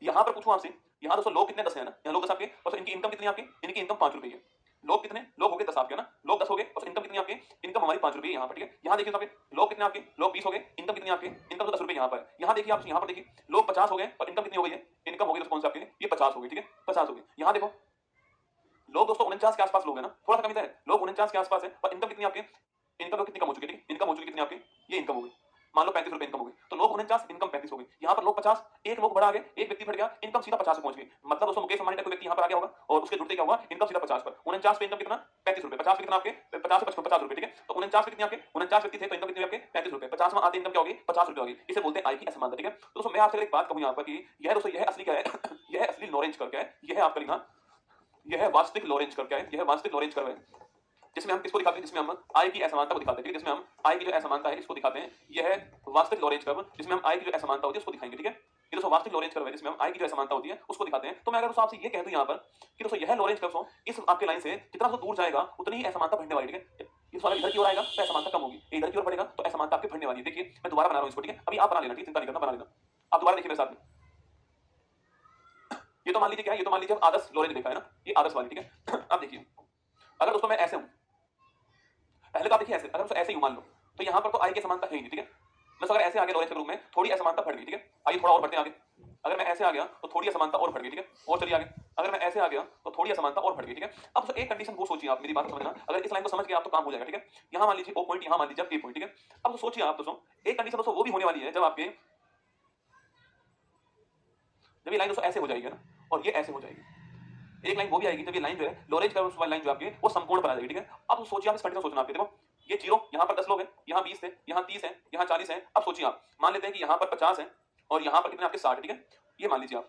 यहाँ पर पूछूं आपसे, यहाँ दोस्तों लोग कितने 10 है ना, यहाँ लोग 10 आपके, और इनकी इनकम कितनी आपकी, इनकी इनकम 5 रुपए है। लोग कितने, लोग हो गए 10 आपके ना, लोग 10 हो गए और इनकम कितनी आपकी, इनकम हमारी 5 रुपए यहाँ पर, ठीक है। यहाँ देखिए लोग कितने आपके, लोग 20 हो गए, इनकम कितनी आपकी, इनकम तो 10 रुपए यहाँ पर। यहाँ देखिए आप, यहाँ पर देखिए लोग 50 हो गए और इनकम कितनी हो गई है, इनकम हो गई दोस्तों कौन सी आपकी, ये 50 हो गई, ठीक है, 50 हो गई। यहाँ देखो लोग दोस्तों 49 के आसपास लोग है ना, थोड़ा सा कमी है, लोग 49 के आसपास है और इनकम कितनी आपकी, इनकम कितनी कम हो चुकी है, इनकम हो चुकी कितनी आपकी, ये इनकम हो गई मान लो 35 रुपए इनकम हो गई, तो लोग 49 इनकम 35 हो गई। यहाँ पर लोग 50, एक लोग बढ़ा आ गए, एक व्यक्ति बढ़ गया, इनकम सीधा 50 पे पहुंच गई। मतलब दोस्तों मुकेश अंबानी कोई व्यक्ति यहाँ पर आ गया होगा और उसके जुड़ते क्या हुआ, इनकम सीधा 50 पर, 49 पे इनकम कितना 35 रुपए, 50 पे कितना आपके 50 से 50 रुपए, ठीक है। तो 49 पे कितने आपके 49 व्यक्ति थे तो इनकम कितनी आपके 35 रुपए, 50 में आते इनकम क्या होगी 50 रुपए होगी। इसे बोलते हैं आय की असमानता, ठीक है। तो दोस्तों मैं आपसे एक बात कहूँ यहाँ पर कि यह दोस्तों यह असली क्या है यह असली लोरेंज कर्व क्या है, यह आपका लिखना, यह वास्तविक लोरेंज कर्व क्या है, यह वास्तविक लोरेंज कर्व है जिसमें हम किसको दिखाते हैं, जिसमें हम आय की असमानता को दिखाते हैं, जिसमें हम आय की जो असमानता है इसको दिखाते हैं। यह है वास्तविक लोरेंज कर्व जिसमें हम आय की जो असमानता होती है उसको दिखाएंगे, ठीक है। ये दोस्तों वास्तविक लोरेंज कर्व है जिसमें हम आय की जो असमानता होती है उसको दिखाते हैं। तो मैं अगर दोस्तों आपसे ये कह दूं यहाँ पर कि दोस्तों यह लोरेंज कर्व इस आपके लाइन से जितना दूर जाएगा उतनी ही असमानता बढ़ने वाली, ठीक है। ये सवाल इधर की ओर आएगा तो असमानता कम होगी, इधर की ओर बढ़ेगा तो असमानता आपकी बढ़ने वाली है। देखिए मैं दोबारा बना रहा हूँ इसको, ठीक है, अभी आप बना लेना, ठीक, चिंता नहीं करना, बना लेना। आप दोबारा देखिए मेरे साथ में, ये तो मान लीजिए क्या है, ये तो मान लीजिए आदर्श लोरेंज रेखा है ना, ये आदर्श वाली, ठीक है। अब देखिए अगर दोस्तों मैं ऐसे हूं, पहले तो आप देखिए ऐसे, अगर ऐसे ही मान लो तो यहाँ पर तो आय की समानता है ही नहीं, ठीक है। मैं अगर ऐसे आगे लोरेंज के रूप में थोड़ी असमानता बढ़ गई, ठीक है। आइए थोड़ा और बढ़ते हैं आगे, अगर मैं ऐसे आ गया तो थोड़ी असमानता और बढ़ गई, ठीक है, और चलिए आगे, अगर मैं ऐसे आ गया तो थोड़ी असमानता और बढ़ गई, ठीक है। अब तो एक कंडीशन वो सोचिए, आप मेरी बात समझना, अगर इस लाइन को समझ गए आप तो काम हो जाएगा, ठीक है। यहाँ मान लीजिए ओ पॉइंट, यहाँ मान लीजिए ए पॉइंट, ठीक है। अब तो सोचिए आप दोस्तों एक कंडीशन दोस्तों वो भी होने वाली है जब आपके, जब ये लाइन दोस्तों ऐसे हो जाएगी ना और ये ऐसे हो जाएगी, एक लाइन वो भी आएगी जब ये लाइन जो है लोरेंज कर्व वाली लाइन जो आपकी वो संपूर्ण पर आ जाएगी, ठीक है। अब सोचिए आप इस कंडीशन सोचना, आपके देखो ये जीरो, यहाँ पर 10 लोग हैं, यहाँ 20 है, यहाँ 30 है, यहाँ 40 है। अब सोचिए आप मान लेते हैं कि यहाँ पर 50 है और यहाँ पर कितने आपके 60, ठीक है, ये मान लीजिए आप,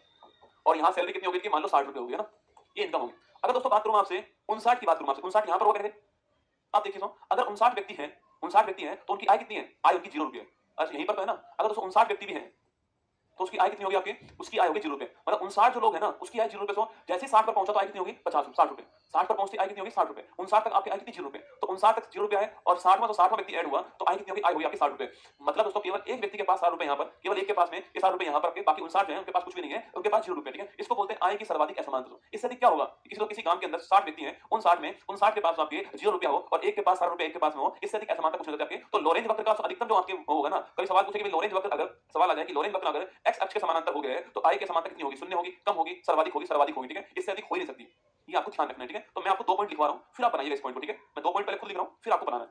और यहाँ सैलरी कितनी होगी, मान लो 60 रुपए हो गया ना, ये इनकम होगी। अगर दोस्तों बात करूँ आपसे 59 की बात करूँ आपसे, 59 यहाँ पर होगा कैसे, आप देखिए तो अगर 59 व्यक्ति हैं, 59 व्यक्ति हैं तो उनकी आय कितनी है, आय उनकी 0 रुपए है। अच्छा यहीं पर तो है ना, अगर दोस्तों 59 व्यक्ति भी हैं तो उसकी आय कितनी होगी आपकी, उसकी आय होगी 0 रुपए। मतलब 59 जो लोग हैं ना उसकी आय 0 रुपए से जैसे 60 पर पहुंचा तो आय कितनी होगी 60 रुपए, 60 पर पहुंचती आय कितनी होगी 60 रुपए, 59 तक आपकी आय कितनी 0 रुपए, तो 59 तक 0 रुपए आए और 60 में तो 60वां व्यक्ति ऐड हुआ तो आय कितनी होगी, आय होगी आपकी 60 रुपए। मतलब दोस्तों केवल एक व्यक्ति के पास 60 रुपए, यहाँ पर केवल एक के पास में ये 60 रुपए यहाँ पर, बाकी 59 जो है उनके पास कुछ भी नहीं है, उनके पास 0 रुपए, ठीक है। इसको बोलते हैं आय की सर्वाधिक असमानता। इससे अधिक क्या होगा, किसी काम के अंदर 60 व्यक्ति हैं, उन 60 में 59 के पास आपके 0 रुपया हो और एक के पास 60 रुपए एक के पास में हो, इससे अधिक असमानता कुछ नहीं होती आपके। तो लोरेंज वक्र का अधिकतम जो आपके होगा ना, कभी सवाल पूछे कि लोरेंज वक्र, अगर सवाल आ जाए कि लोरेंज वक्र अगर x अक्ष के समानांतर हो गया है तो आय की असमानता कितनी होगी, शून्य होगी, कम होगी, सर्वाधिक होगी, सर्वाधिक होगी, ठीक है। इससे अधिक हो ही नहीं सकती, ये आपको ध्यान रखना है, ठीक है। तो मैं आपको 2 पॉइंट लिखवा रहा हूं, फिर आप बनाइएगा इस पॉइंट को, ठीक है। मैं 2 पॉइंट पहले खुद लिख रहा हूं, फिर आपको बनाना है।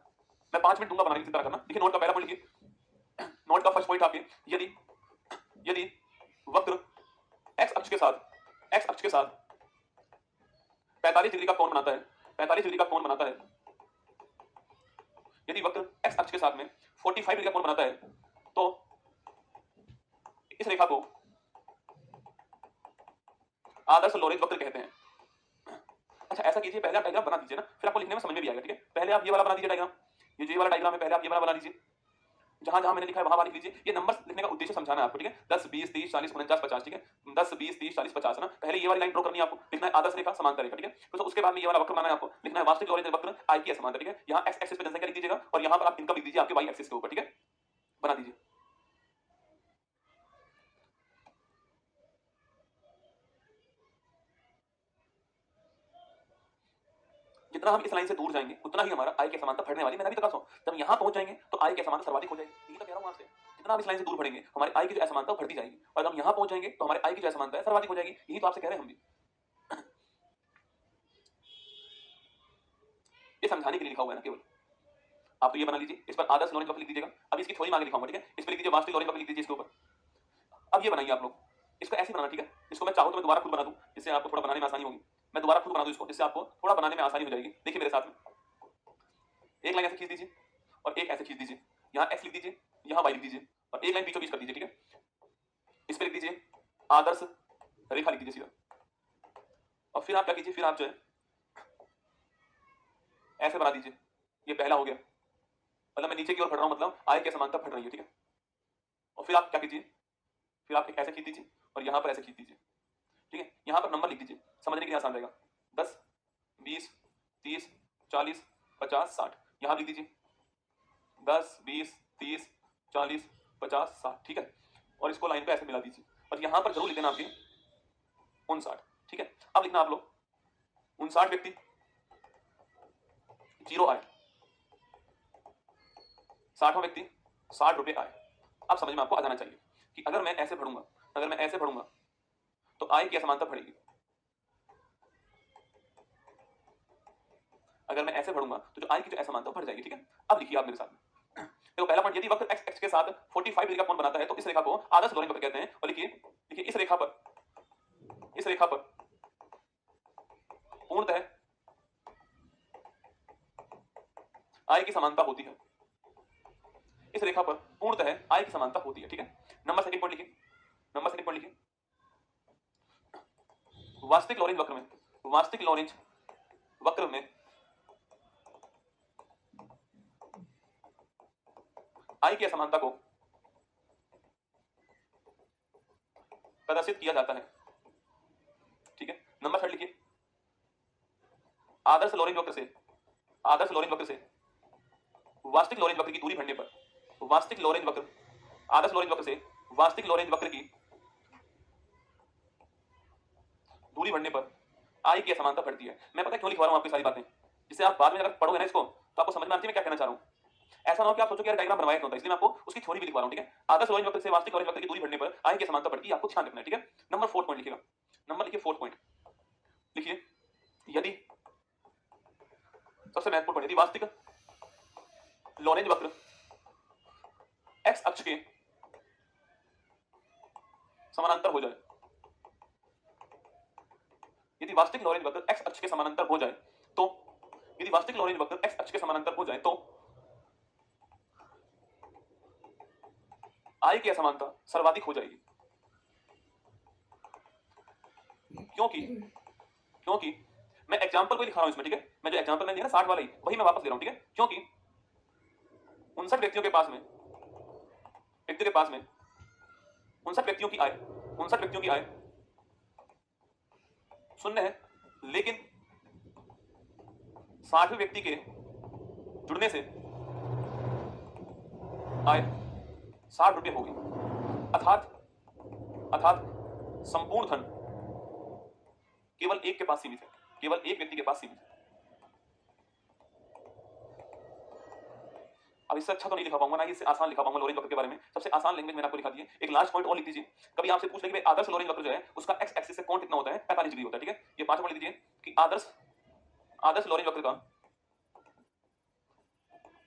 मैं 5 मिनट दूंगा बनाने की, चिंता करना। देखिए नोट का पहला पॉइंट लिखिए, नोट का फर्स्ट पॉइंट आपके, यदि यदि वक्र x अक्ष के साथ 45 डिग्री का कोण बनाता है, 45 डिग्री का कोण बनाता है, यदि वक्र x अक्ष के साथ में 45 डिग्री का कोण बनाता है तो इस रेखा को आदर्श लोरेंज वक्र कहते हैं। अच्छा ऐसा कीजिए, पहले आप डायग्राम बना दीजिए ना, फिर आपको लिखने में समझ में भी आएगा, ठीक है। पहले आप ये वाला बना दीजिए डायग्राम, ये जो ये वाला डायग्राम है पहले आप ये वाला बना लीजिए, जहां जहां मैंने लिखा है वहां लिख लीजिए। ये नंबर्स लिखने का उद्देश्य समझाना है आपको, ठीक है। 10 20 30 40 49 50, ठीक है। 10 20 30 40 50 है ना। पहले ये वाली लाइन ड्रॉ करनी है आपको, लिखना है आदर्श रेखा समांतर रेखा, ठीक है। तो उसके बाद में ये वाला वक्र बनाना है आपको, लिखना है वास्तविक लोरेंज वक्र आय की असमानता, ठीक है। यहाँ x एक्सिस पे जनसंख्या लिख दीजिएगा और यहाँ पर आप इनकम लिख दीजिए आपके y एक्सिस के ऊपर, ठीक है। बना दीजिए। जितना हम इस लाइन से दूर जाएंगे उतना ही हमारा आय की असमानता बढ़ने वाली। मैंने अभी तक कहा जब यहाँ पहुंच जाएंगे तो आय की असमानता सर्वाधिक हो जाएगी। यही तो कह रहा हूँ आपसे, जितना जितना आप इस लाइन से दूर बढ़ेंगे हमारी आय की जो असमानता बढ़ती जाएगी, और जब हम यहाँ पहुंच जाएंगे तो हमारे आय की जो असमानता है सर्वाधिक हो जाएगी। यही तो आपसे कह रहे हैं हम भी। ये समझाने के लिए लिखा हुआ है ना केवल। आप तो ये बना लीजिए, इस पर आदर्श लॉरेंज वक्र लिख दीजिएगा। अब इसकी थ्योरी आगे लिखाऊंगा, ठीक है। इस पर लिख दीजिए वास्तविक लॉरेंज वक्र लिख दीजिए इसके ऊपर। अब ये बनाइए आप लोग, इसको ऐसे बनाना, ठीक है। इसको मैं चाहूं तो मैं दोबारा खुद बना दूं, जिससे आपको थोड़ा बनाने में आसानी होगी। मैं दोबारा खुद बना दूं इसको, जिससे आपको थोड़ा बनाने में आसानी हो जाएगी। देखिए मेरे साथ में, एक लाइन ऐसे खींच दीजिए और एक ऐसे खींच दीजिए। यहाँ x लिख दीजिए, यहाँ y लिख दीजिए, और एक लाइन बीचों बीच कर दीजिए, ठीक है। इस पर लिख दीजिए आदर्श रेखा लिख दीजिए सीधा। और फिर आप क्या कीजिए, फिर आप जो है ऐसे बना दीजिए। ये पहला हो गया, मतलब मैं नीचे की ओर बढ़ रहा हूं, मतलब आय की असमानता बढ़ रही है, ठीक है। और फिर आप क्या कीजिए, फिर आप एक ऐसे खींच दीजिए और यहाँ पर ऐसे खींच दीजिए, ठीक है। यहाँ पर नंबर लिख दीजिए, समझने के लिए आसान रहेगा। 10, 20, 30, 40, 50, 60 यहाँ लिख दीजिए। 10, 20, 30, 40, 50, 60, ठीक है। और इसको लाइन पे ऐसे मिला दीजिए, और यहाँ पर जरूर लिख देना आपके 59, ठीक है। अब लिखना आप लोग 59 व्यक्ति, 0 आए। 60वां व्यक्ति, 60 रुपए आए। अब समझ में आपको आ जाना चाहिए कि अगर मैं ऐसे बढ़ूंगा, अगर मैं ऐसे बढ़ूंगा तो आय की असमानता बढ़ेगी। अगर मैं ऐसे बढ़ूंगा तो जो आय की जो असमानता बढ़ जाएगी, ठीक है। अब लिखिए आप मेरे साथ में, देखो पहला पॉइंट, यदि वक्र x एक्स के साथ 45 डिग्री का कोण बनाता है तो इस रेखा को आदर्श लॉरेंज वक्र कहते हैं। और लिखिए, देखिए इस रेखा पर पूर्णतः आय की समानता होती है। इस रेखा पर पूर्णतः आय की समानता होती है, ठीक है। नंबर सेकंड पॉइंट लिखिए, नंबर सेकंड पॉइंट लिखिए, वास्तविक लॉरेंज वक्र में, वास्तविक लॉरेंज वक्र में आय की असमानता को प्रदर्शित किया जाता है, ठीक है। नंबर थर्ड लिखिए, आदर्श लॉरेंज वक्र से, आदर्श लॉरेंज वक्र से वास्तविक लॉरेंज वक्र की दूरी बढ़ने पर, वास्तविक लॉरेंज वक्र, आदर्श लॉरेंज वक्र से वास्तविक लॉरेंज वक्र की दूरी बढ़ने पर आय की असमानता बढ़ती है। मैं पता है क्यों लिखवा रहा हूं आपकी सारी बातें, जिससे आप बाद में अगर पढ़ोगे ना इसको तो आपको समझ में आती है मैं क्या कहना चाह रहा हूं। ऐसा ना हो कि आप सोचो कि यार डायग्राम बनवाया क्यों था, इसलिए मैं आपको उसकी थ्योरी भी लिखवा रहा हूं, ठीक है। आदर्श लॉरेंज वक्र से वास्तविक लॉरेंज वक्र की दूरी बढ़ने पर आय की असमानता बढ़ती है, आपको ध्यान रखना है, ठीक है। नंबर 4 पॉइंट लिखिएगा, नंबर लिखिए 4 पॉइंट लिखिए, यदि सबसे महत्वपूर्ण पॉइंट, यदि वास्तविक लॉरेंज वक्र एक्स अक्ष के समानांतर हो जाए, यदि वास्तविक लॉरेंज वक्र एक्स अक्ष के समानांतर हो जाए तो, यदि वास्तविक लॉरेंज वक्र एक्स अक्ष के समानांतर हो जाए तो आय की असमानता सर्वाधिक हो जाएगी। क्योंकि मैं एग्जांपल को लिखा रहा हूं इसमें, ठीक है। मैं जो एग्जांपल मैंने दिया ना 60 वाला ही, वही मैं वापस ले रहा हूं, ठीक है। क्योंकि 59 व्यक्तियों के पास में, 59 व्यक्तियों की आय, 59 व्यक्तियों की आय शून्य है, लेकिन 60वें व्यक्ति के जुड़ने से आय 60 रुपए होगी। अर्थात संपूर्ण धन केवल एक के पास सीमित है, केवल एक व्यक्ति के पास सीमित है। अब इससे अच्छा तो नहीं लिखा पाऊंगा ना, इससे आसान लिखा पाऊंगा लॉरेंज वक्र के बारे में। सबसे आसान लैंग्वेज मैंने आपको लिखा दी है। एक लास्ट पॉइंट और लिख दीजिए, कभी आपसे पूछ ले कि आदर्श लॉरेंज वक्र जो है उसका एक्स एक्सिस से कोण कितना होता है, 45 डिग्री होता है, ठीक है। ये 5 पॉइंट लिख दीजिए कि आदर्श लॉरेंज वक्र का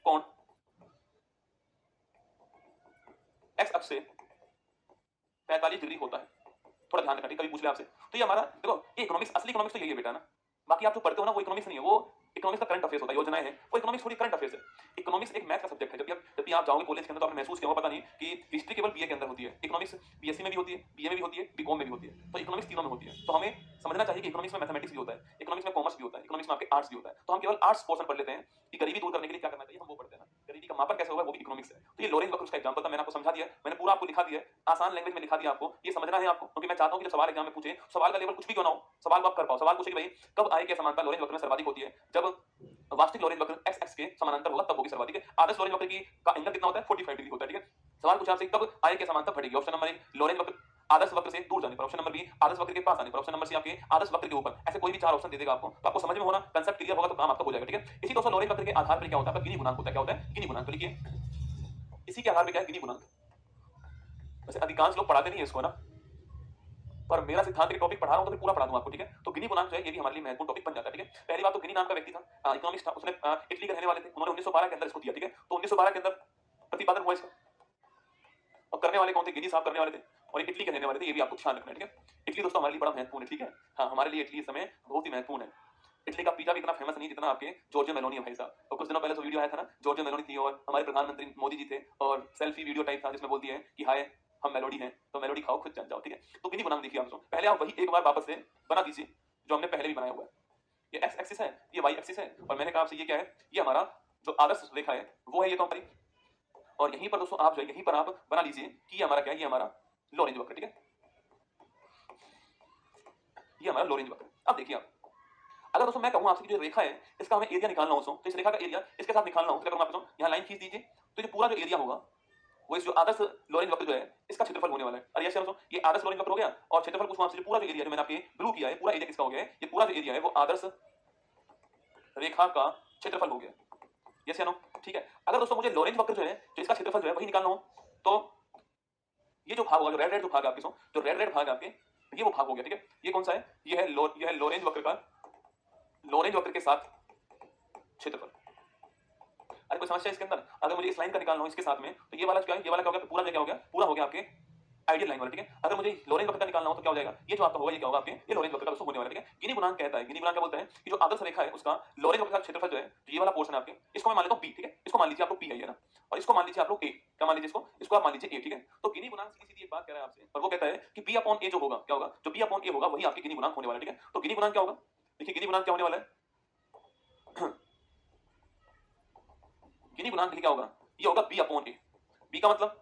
कोण एक्स अक्ष से 45 डिग्री होता है। थोड़ा ध्यान रखना, कभी पूछ ले आपसे तो ये हमारा, देखो ये इकोनॉमिक्स, असली इकोनॉमिक्स तो यही है बेटा ना। बाकी आप जो पढ़ते हो ना वो इकोनॉमिक्स नहीं है, वो इकोनॉमिक्स का करंट अफेयर्स होता है, योजनाएं हैं, वो इकोनॉमिक्स थोड़ी करंट अफेयर्स है। इकोनॉमिक्स एक मैथ का सब्जेक्ट है। जब भी आप जाओगे कॉलेज के अंदर तो आपने महसूस किया होगा, पता नहीं, कि हिस्ट्री केवल बीए के अंदर होती है, इकोनॉमिक्स बीएससी में भी होती है, बीए में भी होती है, बीकॉम में भी होती है, तो इकोनॉमिक्स तीनों में होती है। तो हमें समझना चाहिए कि इकोनॉमिक्स में मैथमेटिक्स भी होता है, इकोनॉमिक्स में कॉमर्स भी होता है, इकोनॉमिक्स में आपके आर्ट्स भी होता है। तो हम केवल आर्ट्स पोर्शन पढ़ लेते हैं कि गरीबी दूर करने के लिए क्या करना चाहिए, हम वो पढ़ते हैं ना। गरीबी का मापन कैसे होगा वो भी इकोनॉमिक्स है। तो ये लॉरेंज वक्र उसका एग्जांपल था, मैंने आपको समझा दिया, मैंने पूरा आपको लिखा दिया, आसान लैंग्वेज में लिखा दिया आपको। ये समझना है आपको, क्योंकि मैं चाहता हूं कि जब सवाल एग्जाम में पूछे, सवाल का लेवल कुछ भी क्यों ना हो, सवाल को आप कर पाओ। सवाल पूछे कि भाई कब आय की असमानता लॉरेंज वक्र में सर्वाधिक होती है, जब वास्तविक लॉरेंज वक्र एक्स एक्स के समानांतर होगा तब होगी सर्वाधिक है। आदर्श लॉरेंज वक्र की का एंगल कितना होता है, 45 डिग्री होता है, ठीक है। सवाल पूछा आपसे कब आय की समानता बढ़ेगी, ऑप्शन नंबर ए लॉरेंज वक्र आदर्श वक्र से दूर जाने पर, ऑप्शन नंबर बी आदर्श वक्र के पास आने पर, ऑप्शन नंबर सी आपके आदर्श वक्र के ऊपर। ऐसे कोई भी 4 ऑप्शन दे देगा आपको, तो आपको समझ में होना, कांसेप्ट क्लियर होगा तो काम आपका हो जाएगा, ठीक है। इसी दोस्तों लॉरेंज वक्र के आधार पर क्या होता है, गिनी गुणांक होता है। क्या होता है, गिनी गुणांक। तो लिखिए इसी के आधार पर क्या है, गिनी गुणांक। वैसे अधिकांश लोग पढ़ाते नहीं है इसको ना, पर मेरा सिद्धांत के टॉपिक पढ़ा रहा हूं तो मैं पूरा पढ़ा दूंगा आपको, ठीक है। तो गिनी गुणांक जो है ये भी हमारे लिए महत्वपूर्ण टॉपिक बन जाता है, ठीक है। पहली बात तो गिनी नाम का व्यक्ति था, इकोनॉमिस्ट था, उसने इटली के रहने वाले थे, उन्होंने 1912 के अंदर इसको दिया, ठीक है। तो 1912 के अंदर प्रतिपादन हुआ इसका, और करने वाले कौन थे? गिनी साहब करने वाले थे, और ये इटली के रहने वाले थे, ये भी आपको ध्यान रखना है, ठीक है। इटली दोस्तों हमारे लिए बड़ा महत्वपूर्ण है, ठीक है। हाँ, हमारे लिए इटली इस समय बहुत ही महत्वपूर्ण है। इटली का पिज्जा भी इतना फेमस नहीं जितना आपके जॉर्जियो मेलोनी है भाई साहब। और कुछ दिनों पहले जो वीडियो आया था ना, जॉर्जियो मेलोनी थी और हमारे प्रधानमंत्री मोदी जी थे, और सेल्फी वीडियो टाइप था जिसमें बोलती है कि हाय हम मेलोडी हैं, तो मेलोडी खाओ खुद जान जाओ, ठीक है। तो गिनी गुणांक देखिए आप दोस्तों, पहले आप वही एक बार वापस से बना दीजिए जो हमने पहले भी बनाया हुआ है। ये एक्स एक्सिस है, ये वाई एक्सिस है, और मैंने कहा आपसे ये क्या है, ये हमारा जो आदर्श रेखा है वो है ये तो हमारी, और यहीं पर दोस्तों आप जो है यहीं पर आप बना लीजिए कि ये हमारा क्या है, ये हमारा लॉरेंज वक्र, ठीक है। ये हमारा लॉरेंज वक्र। अब देखिए आप, अगर दोस्तों मैं कहूं आपसे कि जो रेखा है इसका हमें एरिया निकालना हो दोस्तों, तो इस रेखा का एरिया इसके साथ निकालना हो तो क्या करूंगा दोस्तों, यहां लाइन खींच दीजिए, तो ये पूरा जो एरिया होगा वो इस जो आदर्श लॉरेंज वक्र जो है इसका क्षेत्रफल होने वाला है। और यस दोस्तों, ये आदर्श लॉरेंज वक्र हो गया, और क्षेत्रफल कुछ वहां से जो पूरा जो एरिया जो मैंने आपके ब्लू किया है, पूरा एरिया किसका हो गया है, ये पूरा जो एरिया है वो आदर्श रेखा का क्षेत्रफल हो गया। यस या नो, ठीक है। अगर दोस्तों मुझे लॉरेंज वक्र जो है जो इसका क्षेत्रफल जो है वही निकालना हो, तो ये जो भाग होगा, जो रेड रेड जो भाग आपके, जो रेड रेड भाग आपके, ये वो भाग हो गया, ठीक है। ये कौन सा है, ये है लॉरेंज वक्र का, लॉरेंज वक्र के साथ क्षेत्रफल। अरे कोई समस्या इसके अंदर, अगर मुझे इस लाइन का निकालना हो इसके साथ में, तो ये वाला क्या है, ये वाला क्या हो गया, पूरा क्या हो गया, पूरा हो गया आपके आइडियल लाइन वाला, ठीक है। अगर मुझे लॉरेंज वक्र का निकालना हो तो क्या हो जाएगा, ये जो आपका होगा ये क्या होगा आपके, ये लॉरेंज वक्र का दोस्तों होने वाला है, ठीक है। गिनी गुणांक कहता है, गिनी गुणांक क्या बोलता है कि जो आदर्श रेखा है उसका लॉरेंज वक्र का क्षेत्रफल जो है, ये वाला पोर्शन है आपके, इसको मैं मान लेता हूं b, ठीक है। इसको मान लीजिए आप लोग p है ये ना, और इसको मान लीजिए आप लोग a, क्या मान लीजिए इसको, इसको आप मान लीजिए a, ठीक है। तो गिनी गुणांक सीधी सीधी एक बात कह रहा है आपसे, और वो कहता है कि b अपॉन a जो होगा क्या होगा, जो b अपॉन a होगा वही आपके गिनी गुणांक होने वाला है, ठीक है। तो गिनी गुणांक क्या होगा, देखिए गिनी गुणांक क्या होने वाला है, गिनी गुणांक क्या होगा, ये होगा b अपॉन a। b का मतलब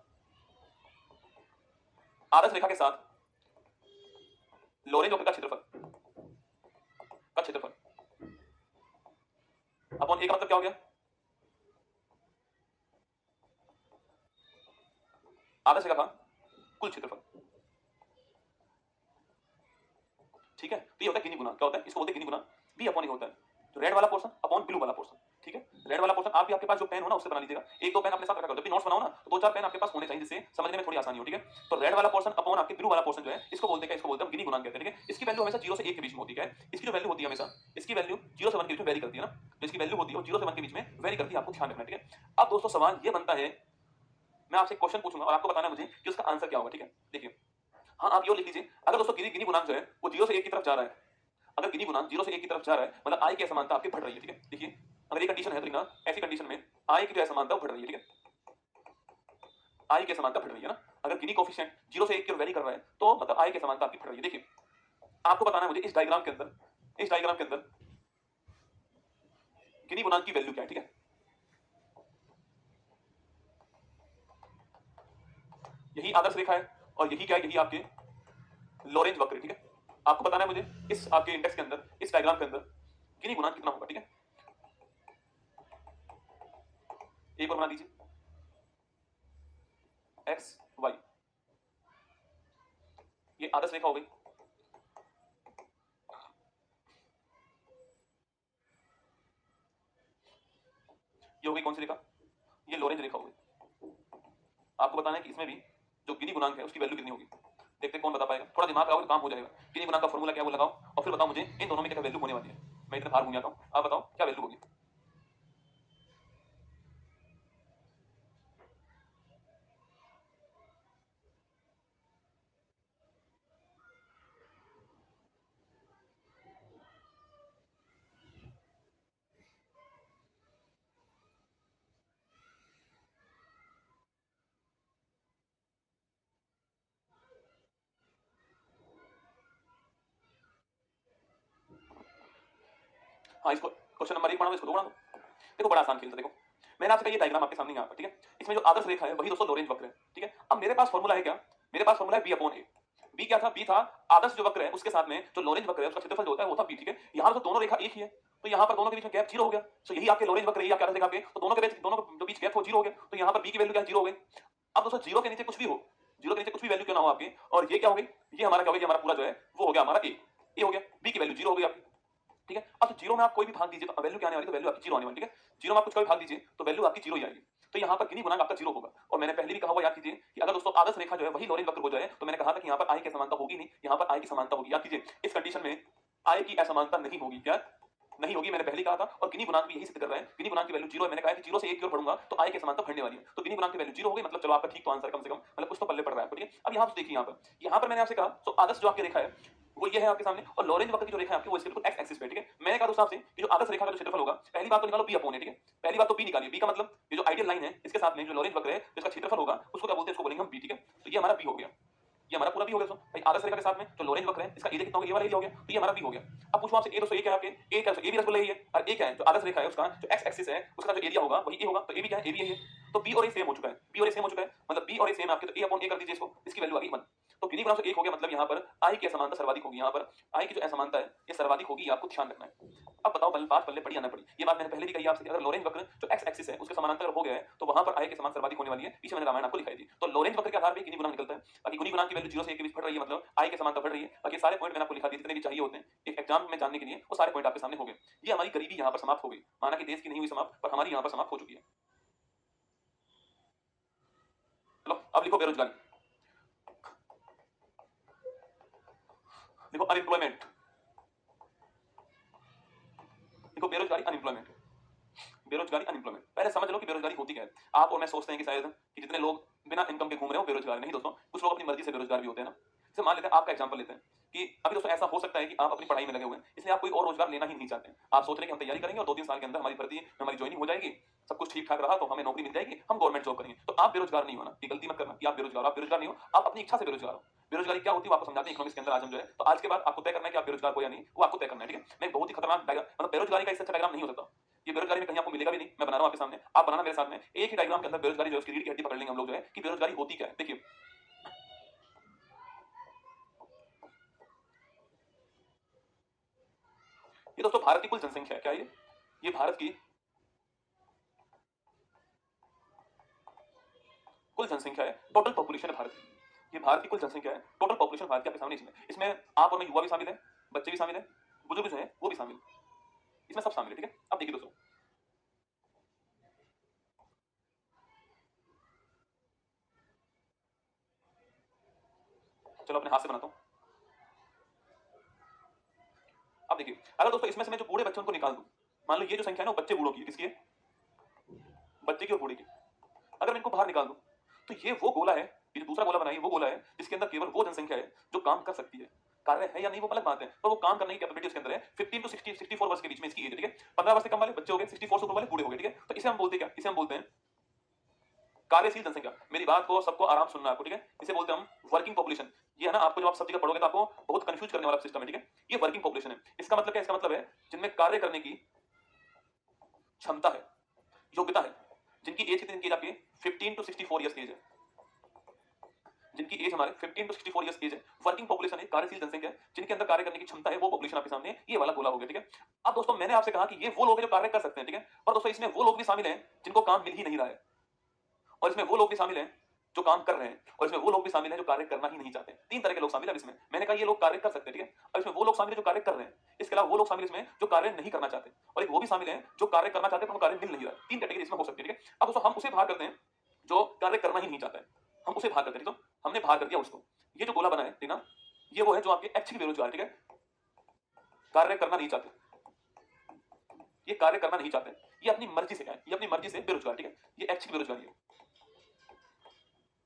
आदर्श रेखा के साथ लॉरेंज वक्र का क्षेत्रफल, का क्षेत्रफल अपॉन a का मतलब क्या हो गया, आदर्श रेखा का कुल क्षेत्रफल, ठीक है। तो ये होता है गिनी गुणांक, क्या होता है, इसको बोलते हैं गिनी गुणांक, b अपॉन a होता है जो रेड वाला पोर्शन अपॉन ब्लू वाला पोर्शन, ठीक है। रेड वाला पोर्शन आप भी आपके पास जो पेन हो ना उससे बना लीजिएगा, एक दो पेन अपने साथ रखा करो, जब भी नोट्स बनाओ ना तो दो चार पेन आपके पास होने चाहिए जिससे समझने में थोड़ी आसानी हो, ठीक है। तो रेड वाला पोर्शन अपॉन आपके ब्लू वाला पोर्शन जो है इसको बोलते हैं, इसको बोलते हैं गिनी गुणांक कहते हैं, ठीक है। इसकी वैल्यू हमेशा 0 से 1 के बीच में होती है, इसकी जो वैल्यू होती है हमेशा, इसकी वैल्यू 0 से 1 के बीच में वेरी करती है ना, जो इसकी वैल्यू होती है वो 0 से 1 के बीच में वेरी करती है, आपको ध्यान रखना है, ठीक है। अब दोस्तों सवाल ये बनता है, मैं आपसे क्वेश्चन पूछूंगा और आपको बताना है मुझे कि उसका आंसर क्या होगा, ठीक है। देखिए, हाँ आप ये लिख लीजिए, अगर दोस्तों गिनी गुणांक जो है वो 0 से 1 की तरफ जा रहा है, अगर गिनी गुणांक 0 से 1 की तरफ जा रहा है मतलब आई की असमानता आपकी बढ़ रही है, ठीक है। देखिए अगर ये कंडीशन है तो ना, ऐसी कंडीशन में आई की जो असमानता बढ़ रही है, ठीक है। आई की असमानता बढ़ रही है ना, अगर गिनी कोएफिशिएंट 0 से 1 की ओर वेरी कर रहा है तो मतलब आई की असमानता आपकी बढ़ रही है। देखिए आपको बताना है मुझे इस डायग्राम के अंदर, इस डायग्राम के अंदर गिनी गुणांक की वैल्यू क्या है, ठीक है। यही आदर्श रेखा है और यही क्या है, यही आपके लॉरेंज वक्र, ठीक है। आपको बताना है मुझे इस आपके इंडेक्स के अंदर, इस डायग्राम के अंदर गिनी गुणांक कितना होगा, ठीक है। एक और बना दीजिए, एक्स वाई, ये आदर्श रेखा हो गई, ये हो गई कौन सी रेखा, ये लॉरेंज रेखा हो गई। आपको बताना है कि इसमें भी जो गिनी गुणांक है उसकी वैल्यू कितनी होगी, देखते हैं कौन बता पाएगा। थोड़ा दिमाग लगाओ तो काम हो जाएगा। गिनी गुणांक का फॉर्मूला क्या है वो लगाओ और फिर बताओ मुझे इन दोनों में क्या वैल्यू होने वाली है। मैं इतने बाहर घूम जाता हूं, आप बताओ क्या वैल्यू होगी। हाँ इसको क्वेश्चन नंबर 1 बना दो, इसको 2 बना दो। देखो बड़ा आसान खेल था, देखो मैंने आपसे कहा ये डायग्राम आपके सामने यहाँ पर, ठीक है। इसमें जो आदर्श रेखा है वही दोस्तों लॉरेंज वक्र है, ठीक है। अब मेरे पास फॉर्मूला है क्या, मेरे पास फॉर्मूला है बी अपॉन ए। बी क्या था, बी था आदर्श जो वक्र है उसके साथ में जो लॉरेंज वक्र है उसका क्षेत्रफल जो होता है वो था बी, ठीक है। यहाँ तो दोनों रेखा एक ही है तो यहाँ पर दोनों के बीच में गैप 0 हो गया, तो यही आपके लॉरेंज वक्र, यही आपके आदर्श रेखा के, तो दोनों के बीच, दोनों के बीच गैप हो 0 हो गया, तो यहाँ पर बी की वैल्यू क्या 0 हो गई। अब दोस्तों 0 के नीचे कुछ भी हो, 0 के नीचे कुछ भी वैल्यू क्यों ना हो आपकी, और ये क्या हो गई, ये हमारा क्या हो गया, हमारा पूरा जो है वो हो गया हमारा ए हो गया, बी की वैल्यू 0 हो गई आपकी, ठीक है। अब तो 0 में आप कोई भी भाग दीजिए तो वैल्यू क्या आने वाली, तो वैल्यू आपकी 0 आने वाली, ठीक है। 0 में आप कुछ का भी भाग दीजिए तो वैल्यू आपकी 0 ही आएगी। तो यहाँ पर गिनी गुणांक आपका 0 होगा। और मैंने पहले भी कहा हुआ याद कीजिए कि अगर दोस्तों आदर्श रेखा जो है वही लॉरेंज वक्र हो जाए, तो मैंने कहा था कि यहाँ पर आय की असमानता होगी नहीं, यहाँ पर आय की समानता होगी। याद कीजिए इस कंडीशन में आय की असमानता नहीं होगी। क्या नहीं होगी? मैंने पहले कहा था और गिनी गुणांक भी यही सिद्ध कर रहा है। गिनी गुणांक की वैल्यू 0 है। मैंने कहा कि 0 से 1 की ओर बढ़ूंगा तो आय की समानता बढ़ने वाली है, तो गिनी गुणांक की वैल्यू 0 हो गई, मतलब चलो आपका ठीक तो आंसर कम से कम मतलब कुछ तो पल्ले पड़ रहा है आपको। ठीक है, अब यहाँ पर देखिए, यहाँ पर मैंने आपसे कहा तो आदर्श जो आपकी रेखा है वो ये है आपके सामने, और लॉरेंज वक्र की जो रेखा है आपकी वो इसके बिल्कुल एक्स एक्सिस पे। ठीक है, मैंने कहा दोस्तों आपसे कि जो आदर्श रेखा का जो क्षेत्रफल होगा, पहली बात तो निकालो b अपॉन a। ठीक है, पहली बात तो b निकालिए। b का मतलब ये जो आइडियल लाइन है इसके साथ में जो लॉरेंज वक्र है जिसका क्षेत्रफल होगा उसको क्या बोलते हैं? इसको बोलेंगे हम b। ठीक है, तो ये हमारा b हो गया, ये हमारा पूरा b हो गया। दोस्तों भाई आदर्श रेखा के साथ में जो लॉरेंज वक्र है इसका एरिया कितना हो गया? ये वाला एरिया हो गया, तो ये हमारा b हो गया। अब पूछो आपसे a दोस्तों a क्या है आपके? a क्या है? a भी रसगुल्ला ही है, और a क्या है? जो आदर्श रेखा है उसका जो x एक्सिस है उसका जो एरिया होगा वही a होगा, तो a भी क्या है? a भी यही है। तो b और a सेम हो चुका है, b और a सेम हो चुका है, मतलब b और a सेम आपके, तो a अपॉन a कर दीजिए इसको, इसकी वैल्यू आ गई 1। तो गिनी गुणांक से 1 हो गया, मतलब यहाँ पर आय की असमानता सर्वाधिक होगी। यहाँ पर आय की जो असमानता है ये सर्वाधिक होगी, आपको ध्यान रखना है। अब बताओ बात पल्ले पड़ी या ना पड़ी? ये बात मैंने पहले भी कही आपसे कि अगर लॉरेंज वक्र जो x एक्सिस है उसके समानांतर हो गया है तो वहां पर आय की समान सर्वाधिक होने वाली है। पीछे मैंने रामायण आपको लिखाई थी। तो लॉरेंज वक्र के आधार पे गिनी गुणांक निकलता है। बाकी गिनी गुणांक की वैल्यू 0 से 1 के बीच बढ़ रही है, मतलब आय की समानता बढ़ रही है। बाकी सारे पॉइंट मैंने आपको लिखा दिए, जितने भी चाहिए होते हैं एक एग्जाम में जानने के लिए, वो सारे पॉइंट आपके सामने हो गए। ये हमारी गरीबी यहाँ पर समाप्त हो गई। माना कि देश की नहीं हुई समाप्त, पर हमारी यहाँ पर समाप्त हो चुकी है। चलो अब लिखो बेरोजगारी, देखो अनएम्प्लॉयमेंट, देखो बेरोजगारी अनएम्प्लॉयमेंट, बेरोजगारी अनएम्प्लॉयमेंट। पहले समझ लो कि बेरोजगारी होती क्या है। आप और मैं सोचते हैं कि शायद कि जितने लोग बिना इनकम के घूम रहे हो बेरोजगार नहीं। दोस्तों कुछ लोग अपनी मर्जी से बेरोजगार भी होते हैं ना। जैसे मान लेते हैं, आपका एग्जांपल लेते हैं कि अभी दोस्तों ऐसा हो सकता है कि आप अपनी पढ़ाई में लगे हुए हैं, इसलिए आप कोई और रोजगार लेना ही नहीं चाहते हैं। आप सोच रहे हैं कि हम तैयारी करेंगे और 2-3 साल के अंदर हमारी भर्ती हमारी ज्वाइनिंग हो जाएगी, सब कुछ ठीक ठाक रहा तो हमें नौकरी मिल जाएगी, हम गवर्नमेंट जॉब करेंगे। तो आप बेरोजगार नहीं होना, ये गलती मत करना कि आप बेरोजगार नहीं हो, आप अपनी इच्छा से बेरोजगार हो। बेरोजगारी क्या होती है वो आपको समझाते हैं इकोनॉमिक्स के अंदर आज हम जो है। तो आज के बाद आपको तय करना है कि आप बेरोजगार हो या नहीं, वो आपको तय करना है। ठीक है, मैं बहुत ही खतरनाक डायग्राम, मतलब बेरोजगारी का इससे अच्छा डायग्राम नहीं हो सकता। ये बेरोजगारी में कहीं आपको मिलेगा भी नहीं, मैं बना रहा हूं आपके सामने, आप बनाना मेरे साथ में। एक ही डायग्राम के अंदर बेरोजगारी जो है उसकी रीढ़ की हड्डी पकड़ लेंगे हम लोग जो है कि बेरोजगारी होती क्या है। देखिए ये दोस्तों भारत की कुल जनसंख्या है। क्या ये भारत की कुल जनसंख्या है, टोटल पॉपुलेशन है भारत की। ये भारत की कुल जनसंख्या है, टोटल पॉपुलेशन भारत के आपके सामने। इसमें आप और मैं, युवा भी शामिल है, बच्चे भी शामिल है, बुजुर्ग जो है वो भी शामिल है, इसमें सब शामिल है। ठीक है, अब देखिए दोस्तों, चलो अपने हाथ से बनाता हूं। अब देखिए, अगर दोस्तों इसमें से मैं जो बूढ़े बच्चों को निकाल दूं, मान लो ये जो संख्या है ना वो बच्चे बूढ़ों की है, किसकी है? बच्चे की और बूढ़े की। अगर मैं इनको बाहर निकाल दूं तो ये वो गोला है, ये जो दूसरा गोला बनाइए वो गोला है जिसके अंदर केवल वो जनसंख्या है जो काम कर सकती है। कार्य है या नहीं वो अलग बात है, पर वो काम करने की कैपेबिलिटी उसके अंदर है। 15 टू 64 वर्ष के बीच में इसकी एज है। ठीक है, 15 वर्ष से कम वाले बच्चे हो गए, 64 से ऊपर वाले बूढ़े हो गए। ठीक है, तो इसे हम बोलते हैं क्या? इसे हम बोलते हैं कार्यशील जनसंख्या। मेरी बात को सबको आराम सुनना है आपको। ठीक है, इसे बोलते हैं हम वर्किंग पॉपुलेशन। ये है ना, आपको जब आप सब जगह पढ़ोगे तो आपको बहुत कंफ्यूज करने वाला सिस्टम है। ठीक है, ये वर्किंग पॉपुलेशन है। इसका मतलब क्या? इसका मतलब है जिनमें कार्य करने की क्षमता है, योग्यता है, जिनकी एज कितनी की आपकी 15 टू 64 ईयर्स एज है, जिनकी एज हमारे 15 टू 64 ईयर्स एज है, वर्किंग पॉपुलेशन है, कार्यशील जनसंख्या है, जिनके अंदर कार्य करने की क्षमता है, वो पॉपुलेशन आपके सामने ये वाला गोला हो गया। ठीक है, अब दोस्तों मैंने आपसे कहा कि ये वो लोग हैं जो कार्य कर सकते हैं। ठीक है, पर दोस्तों इसमें वो लोग भी शामिल हैं जिनको काम मिल ही नहीं रहा है, और इसमें वो लोग भी शामिल हैं जो काम कर रहे हैं, और इसमें वो लोग भी शामिल हैं जो कार्य करना ही नहीं चाहते। 3 तरह के लोग शामिल हैं इसमें। मैंने कहा ये लोग कार्य कर सकते हैं। ठीक है, अब इसमें वो लोग शामिल हैं जो कार्य कर रहे हैं, इसके अलावा वो लोग शामिल इसमें जो कार्य नहीं करना चाहते, और एक वो भी शामिल हैं जो कार्य करना चाहते हैं पर वो कार्य मिल नहीं रहा है। 3 कैटेगरी इसमें हो सकती है। ठीक है, अब दोस्तों हम उसे बाहर करते हैं जो कार्य करना ही नहीं चाहता है, हम उसे बाहर करते हैं। तो हमने बाहर कर दिया उसको। ये जो गोला बना है देखना, ये वो है जो आपके एक्चुअली बेरोजगार। ठीक है, कार्य करना नहीं चाहते, ये कार्य करना नहीं चाहते, ये अपनी मर्जी से क्या है, ये अपनी मर्जी से बेरोजगार। ठीक है, ये एक्चुअली बेरोजगारी है,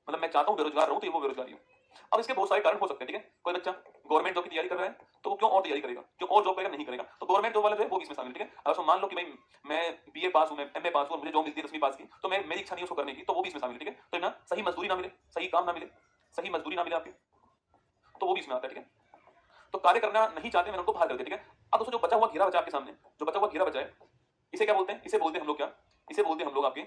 मतलब मैं चाहता हूं बेरोजगार रहूं तो ये वो बेरोजगारी है। अब इसके बहुत सारे कारण हो सकते हैं। ठीक है, कोई बच्चा गवर्नमेंट जॉब की तैयारी कर रहा है तो वो क्यों और तैयारी करेगा, क्यों और जॉब करेगा? नहीं करेगा, तो गवर्नमेंट जॉब वाला जो है वो भी इसमें शामिल। ठीक है, अगर मान लो कि भाई मैं बीए पास हूं, मैं एमए पास हूं और मुझे जॉब मिलती है 10वीं पास की, तो मैं मेरी इच्छा नहीं है उसको करने की, तो वो भी इसमें शामिल। ठीक है, तो ना सही मजदूरी ना मिले, सही काम ना मिले, सही मजदूरी ना मिले आपकी, तो वो भी इसमें आता है। ठीक है, तो कार्य करना नहीं चाहते, मैंने उनको बाहर कर दिया। ठीक है, अब दोस्तों जो बचा हुआ घेरा बचा आपके सामने, जो बचा हुआ घेरा बचा है, इसे क्या बोलते हैं? इसे बोलते हैं हम लोग क्या, इसे बोलते हैं हम लोग आपके,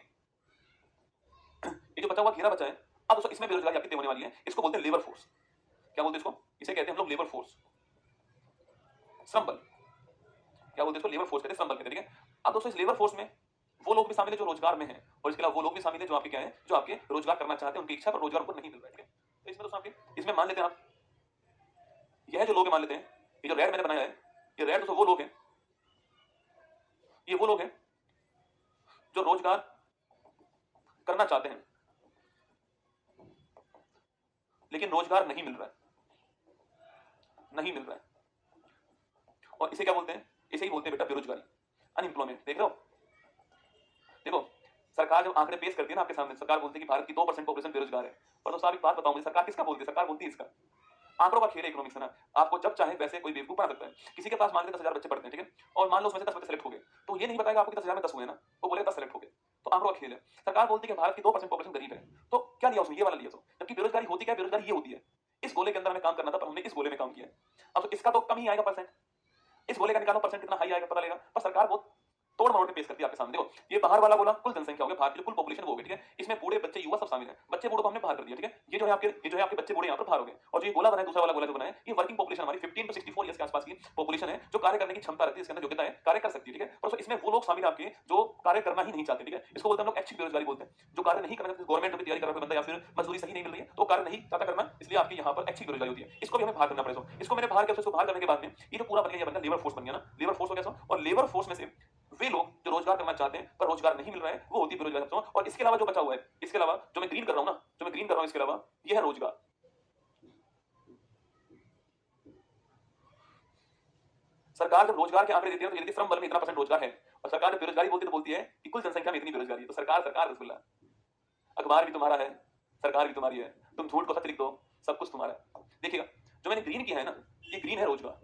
ये जो बचा हुआ घेरा बचा है, अब दोस्तों इसमें बेरोजगारी आपकी तय होने वाली है। इसको बोलते हैं लेबर फोर्स। क्या बोलते हैं इसको? इसे कहते हैं हम लोग लेबर फोर्स, श्रम बल। क्या बोलते हैं इसको? लेबर फोर्स कहते हैं, श्रम बल कहते हैं। ठीक है, अब दोस्तों इस लेबर फोर्स में वो लोग भी शामिल है जो रोजगार में है, और इसके अलावा वो लोग भी शामिल है जो आपके क्या है, जो आपके रोजगार करना चाहते हैं, उनकी इच्छा पर रोजगार उनको नहीं मिल रहा है। ठीक है, तो इसमें दोस्तों आपके इसमें मान लेते हैं आप, यह जो लोग हैं मान लेते हैं, ये जो रेड मैंने बनाया है, ये रेड दोस्तों वो लोग हैं, ये वो लोग हैं जो रोजगार करना चाहते हैं लेकिन रोजगार नहीं मिल रहा है, नहीं मिल रहा है। और इसे क्या बोलते हैं? इसे ही बोलते हैं बेटा बेरोजगारी, अनएम्प्लॉयमेंट। देख रहे हो? देखो, सरकार जब आंकड़े पेश करती है ना आपके सामने, सरकार बोलती है कि भारत की 2% पॉपुलेशन बेरोजगार है। पर दोस्तों आप एक बात बताओ मुझे, सरकार किसका बोलती है? सरकार बोलती है इसका। आंकड़ों का खेल है इकोनॉमिक्स है ना, आपको जब चाहे वैसे कोई बेवकूफ बना सकता है। किसी के पास मान लो 10,000 बच्चे पढ़ते हैं, ठीक है, और मान लो उसमें से 10 बच्चे सेलेक्ट हो गए, तो ये नहीं बताएगा आपको 10,000 में 10 हुए ना, वो बोलेगा 10 सेलेक्ट हो गए। तो आंकड़ों का खेल है। सरकार बोलती है कि भारत की 2% पॉपुलेशन गरीब है, तो क्या लिया उसने? ये वाला लिया। तो जबकि बेरोजगारी होती क्या है? बेरोजगारी ये होती है, इस गोले के अंदर हमें काम करना था पर हमने इस गोले में काम किया। अब तो इसका तो कम ही आएगा परसेंट, इस गोले का निकालो परसेंट कितना हाई आएगा पता लगेगा। पर सरकार बहुत तोड़ मरोड़ के पेश करती है आपके सामने। देखो, ये बाहर वाला बोला कुल जनसंख्या हो गया, भारत की कुल पॉपुलेशन वो हो गई, ठीक है, इसमें बूढ़े बच्चे युवा सब शामिल हैं। बच्चे बूढ़ों को हमने बाहर कर दिया, ठीक है, ये जो है आपके बच्चे बूढ़े यहाँ पर बाहर हो गए। और जो ये गोला बना है, दूसरा वाला गोला जो बना है, ये वर्किंग पॉपुलेशन हमारी 15 to 64 ईयर्स के आसपास की पॉपुलेशन है, जो कार्य करने की क्षमता रखती है, इसके अंदर योग्यता है, कार्य कर सकती है, ठीक है। पर इसमें वो लोग शामिल है आपके जो कार्य करना ही नहीं चाहते, ठीक है, इसको बोलते हैं हम लोग ऐच्छिक बेरोजगारी बोलते हैं। जो कार्य नहीं करना, गवर्नमेंट की तैयारी कर रहा है बंदा या फिर मजदूरी सही नहीं मिल रही है तो कार्य नहीं चाहता करना, इसलिए आपकी यहाँ पर ऐच्छिक बेरोजगारी होती है। इसको भी हमें बाहर करना पड़ेगा। इसको मैंने बाहर किया, इसको बाहर करने के बाद में ये जो पूरा बन गया, ये बन गया लेबर फोर्स बन गया ना, लेबर फोर्स हो गया। और लेबर फोर्स में से वे लोग जो रोजगार करना चाहते हैं पर रोजगार नहीं मिल रहा है, वो होती है बेरोजगारी। और इसके अलावा जो बचा हुआ है, इसके अलावा जो मैं ग्रीन कर रहा हूं ना, जो मैं ग्रीन कर रहा हूं, इसके अलावा ये है रोजगार। सरकार जब रोजगार के आंकड़े देती है तो ये देखिए श्रम बल में इतना परसेंट रोजगार है, और सरकार जब बेरोजगारी बोलती है तो बोलती है कि कुल जनसंख्या में इतनी बेरोजगारी है। तो सरकार सरकार रसगुल्ला, अखबार भी तुम्हारा है, सरकार भी तुम्हारी है, तुम झूठ को सच लिख दो, सब कुछ तुम्हारा है। देखिएगा, जो मैंने ग्रीन किया है ना, ये ग्रीन है रोजगार,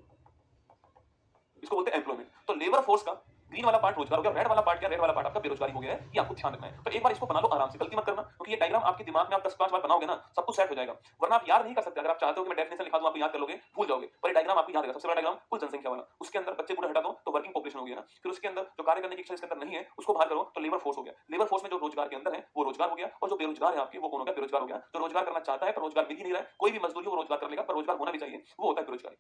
इसको बोलते हैं एम्प्लॉयमेंट। तो लेबर फोर्स का ग्रीन वाला पार्ट रोजगार हो गया, रेड वाला पार्ट क्या? रेड वाला पार्ट आपका बेरोजगारी हो गया है, ये आपको ध्यान रखना है। तो एक बार इसको बना लो आराम से, गलती मत करना, क्योंकि ये डायग्राम आपके दिमाग में आप 10-5 बार बनाओगे ना, सब कुछ सेट हो जाएगा। वरना आप याद नहीं कर सकते। अगर आप चाहते हो कि मैं डेफिनेशन लिखा दूं, आप याद कर लोगे, भूल जाओगे, पर ये डायग्राम आपको याद रहेगा। सबसे बड़ा डायग्राम कुल जनसंख्या वाला, उसके अंदर बच्चे बूढ़े हटा दो तो वर्किंग पॉपुलेशन हो गया ना, फिर उसके अंदर जो कार्य करने की इच्छा इसके अंदर नहीं है उसको बाहर करो तो लेबर फोर्स हो गया। लेबर फोर्स में जो रोजगार के अंदर है वो रोजगार हो गया, और जो बेरोजगार है आपके वो कौन हो गया? बेरोजगार हो गया। जो रोजगार करना चाहता है पर रोजगार मिल ही नहीं रहा है, कोई भी मजदूरी वो रोजगार कर लेगा पर रोजगार होना भी चाहिए, वो होता है बेरोजगारी।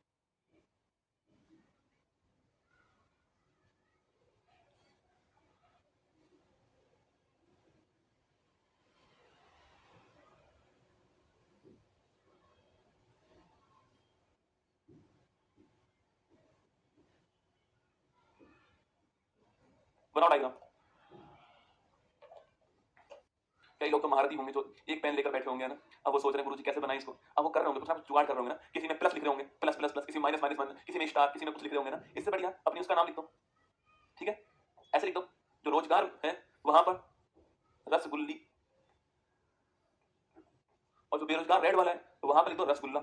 बनाओ डायग्राम। कई लोग तो महारथी होंगे जो एक पेन लेकर बैठे होंगे ना, अब वो सोच रहे हैं गुरुजी कैसे बनाएं इसको। अब वो कर रहे होंगे, कुछ ना कुछ जुगाड़ कर रहे होंगे ना, किसी में प्लस लिख रहे होंगे, प्लस प्लस प्लस, किसी में माइनस माइनस माइनस, किसी में स्टार, किसी में कुछ लिख रहे होंगे ना। इससे बढ़िया अपनी उसका नाम लिख दो, ठीक है, ऐसे लिख दो। जो रोजगार है वहां पर रसगुल्ली, और जो बेरोजगार रेड वाला है तो वहां पर लिख दो रसगुल्ला।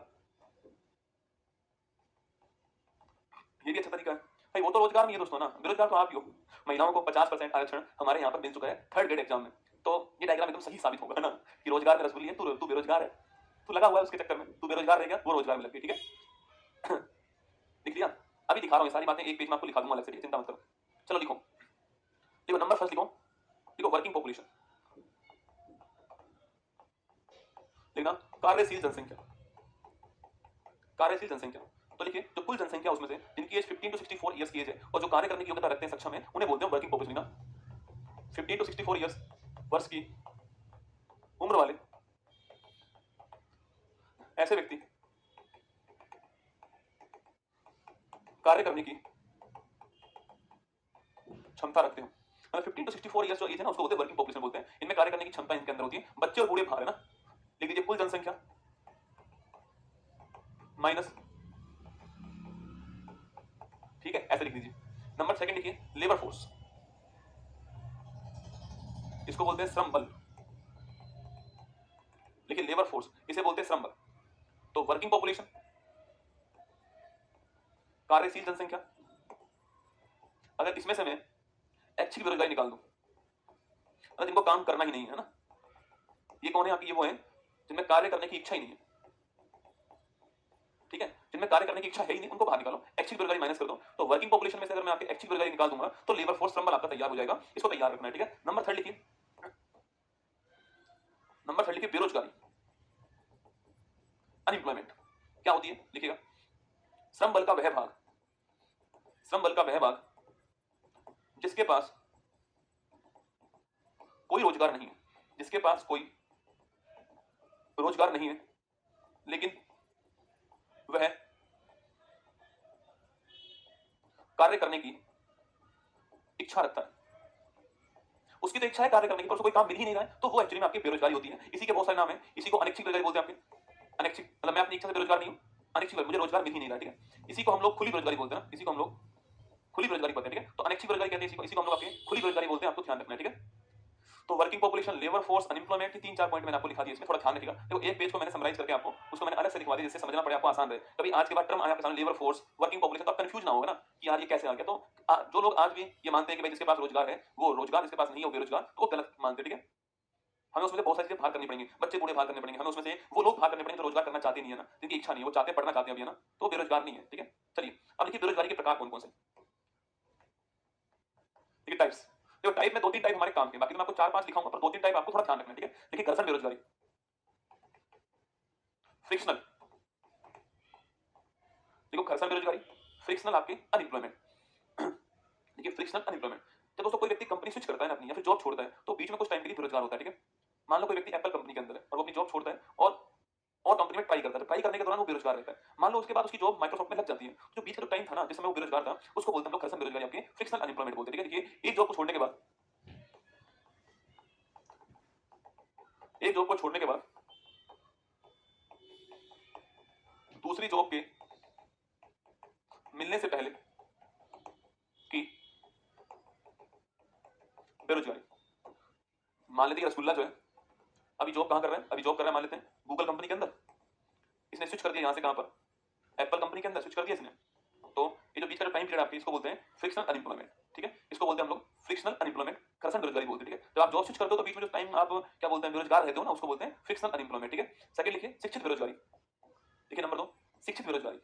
ये भी अच्छा तरीका है भाई। वो तो रोजगार नहीं है दोस्तों ना, बेरोजगार तो आप ही हो। महिलाओं को 50% आरक्षण हमारे यहाँ पर मिल चुका है थर्ड ग्रेड एग्जाम में, तो ये डायग्राम एकदम सही साबित होगा ना कि रोजगार में रसगुल्ली है, तू बेरोजगार है, तू लगा हुआ है उसके चक्कर में, तू बेरोजगार रहेगा वो रोजगार में लग गई, ठीक है। लिख लिया? अभी दिखा रहा हूँ ये सारी बातें, एक पेज में आपको लिखा दूंगा अलग से, चिंता मत करो। चलो लिखो, देखो नंबर फर्स्ट लिखो, देखो वर्किंग पॉपुलेशन, लिखना कार्यशील जनसंख्या, कार्यशील जनसंख्या। तो लिखिए जो कुल जनसंख्या उसमें से जिनकी एज 15 to 64 ईयर्स की एज है और जो कार्य करने की योग्यता रखते हैं, सक्षम है, उन्हें बोलते हैं वर्किंग पॉपुलेशन। लिखना 15 to 64 ईयर्स वर्ष की उम्र वाले ऐसे व्यक्ति कार्य करने की क्षमता रखते हो। मतलब 15 to 64 ईयर्स जो एज है ना, उसको बोलते हैं वर्किंग पॉपुलेशन बोलते हैं। इनमें कार्य करने की क्षमता इनके अंदर होती है। बच्चे और बूढ़े बाहर है ना, लिख दीजिए कुल जनसंख्या माइनस, ठीक है, ऐसे लिख दीजिए। नंबर सेकंड लिखिए लेबर फोर्स, इसको बोलते हैं श्रम बल, लिखिए लेबर फोर्स, इसे बोलते हैं श्रम बल। तो वर्किंग पॉपुलेशन, कार्यशील जनसंख्या, अगर इसमें से मैं ऐच्छिक बेरोजगारी निकाल दूं, अगर जिनको काम करना ही नहीं है ना, ये कौन है आपकी? ये वो है जिनमें कार्य करने की इच्छा ही नहीं है, ठीक है, जिनमें कार्य करने की इच्छा है ही नहीं, उनको बाहर निकालो, ऐच्छिक बेरोजगारी माइनस कर दो। तो वर्किंग पॉपुलेशन में से अगर मैं आपके ऐच्छिक बेरोजगारी निकाल दूंगा तो लेबर फोर्स श्रम बल आपका तैयार हो जाएगा। इसको तैयार रखना है, ठीक है। नंबर थर्ड लिखिए, नंबर थर्ड लिखिए बेरोजगारी, अनएम्प्लॉयमेंट क्या होती है? लिखिएगा श्रम बल का वह भाग, श्रम बल का वह भाग जिसके पास कोई रोजगार नहीं है, जिसके पास कोई रोजगार नहीं है लेकिन वह कार्य करने की इच्छा रखता है, उसकी तो इच्छा है कार्य करने की, पर उसको कोई काम मिल ही नहीं रहा है, तो वो एक्चुअली में आपकी बेरोजगारी होती है। इसी के बहुत सारे नाम है। इसी को अनैच्छिक बेरोजगारी बोलते हैं आपके। अनैच्छिक मतलब मैं अपनी इच्छा से बेरोजगार नहीं हूँ, अनैच्छिक मुझे रोजगार मिल ही नहीं रहा, ठीक है। इसी को हम लोग खुली बेरोजगारी बोलते हैं ना, इसी को हम लोग खुली बेरोजगारी बोलते हैं, ठीक है। तो अनैच्छिक बेरोजगारी कहते हैं इसी को, इसी को हम लोग आपके खुली बेरोजगारी बोलते हैं, आपको ध्यान रखना है, ठीक है। तो working population, labour force, unemployment की 3-4 पॉइंट मैंने आपको लिखा दिया, इसमें थोड़ा ध्यान रखिएगा। देखो एक पेज को मैंने समराइज करके आपको उसको मैंने अलग से लिखवा दिया, जिससे समझना पड़े आपको आसान रहे। कभी आज के बाद टर्म आया आपके सामने लेबर फोर्स, वर्किंग पॉपुलेशन, तो आप कंफ्यूज ना होगा ना कि यार ये कैसे आ गया। तो जो लोग आज भी ये मानते हैं कि भाई जिसके पास रोजगार है वो रोजगार, जिसके पास नहीं है वो बेरोजगार, तो वो गलत मानते हैं, ठीक है। हमें उसमें से बहुत सारी चीजें बाहर करनी पड़ेंगी, बच्चे बूढ़े बाहर करने पड़ेंगे, हमें उसमें से वो लोग बाहर करने पड़ेंगे जो रोजगार करना चाहते नहीं है ना, जिनकी इच्छा नहीं है, वो चाहते पढ़ना चाहते हैं अभी है ना, तो बेरोजगार नहीं है, ठीक है। चलिए अब देखिए बेरोजगारी के प्रकार कौन कौन से, देखिए टाइप्स। देखो टाइप में 2-3 टाइप हमारे काम के, बाकी तो मैं आपको 4-5 लिखाऊंगा, पर 2-3 टाइप आपको थोड़ा ध्यान रखना है, ठीक है। देखिए घर्षण बेरोजगारी, फ्रिक्शनल, देखो घर्षण बेरोजगारी, फ्रिक्शनल आपके अनएम्प्लॉयमेंट। देखिए फ्रिक्शनल अनएम्प्लॉयमेंट, जब दोस्तों कोई व्यक्ति कंपनी स्विच करता है ना अपनी, या फिर जॉब छोड़ता है, तो बीच में कुछ टाइम के लिए बेरोजगार होता है, ठीक है। मान लो कोई व्यक्ति एप्पल कंपनी के अंदर है और वो अपनी जॉब छोड़ता है और कंपनी में ट्राई करता है, ट्राई करने के दौरान वो बेरोजगार रहता है। मान लो उसके बाद उसकी जॉब माइक्रोसॉफ्ट में लग जाती है, जो बीच का जो टाइम था ना जिस समय वो बेरोजगार था, उसको बोलते हैं हम लोग घर्षण बेरोजगारी, आपके फ्रिक्शनल अनएम्प्लॉयमेंट बोलते हैं, ठीक है। देखिए एक जॉब को छोड़ने के बाद, एक जॉब को छोड़ने के बाद दूसरी जॉब के मिलने से पहले की बेरोजगारी। मान लेते हैं रसगुल्ला जो है अभी जॉब कहां कर रहा है, अभी जॉब कर रहा है मान लेते हैं गूगल कंपनी के अंदर, इसने स्विच कर दिया यहां से कहां पर, एप्पल कंपनी के अंदर स्विच कर दिया इसने। तो ये जो बीच का जो टाइम पीरियड आपके, इसको बोलते हैं फ्रिक्शनल अनएम्प्लॉयमेंट, ठीक है। इसको बोलते हैं हम लोग फ्रिक्शनल अनएम्प्लॉयमेंट, घर्षण बेरोजगारी बोलते हैं, ठीक है। जब आप जॉब स्विच करते हो तो बीच में जो टाइम आप क्या बोलते हैं बेरोजगार रहते हो ना, उसको बोलते हैं फ्रिक्शनल अनएम्प्लॉयमेंट, ठीक है। सेकंड लिखिए शिक्षित बेरोजगारी, देखिए नंबर 2 शिक्षित बेरोजगारी।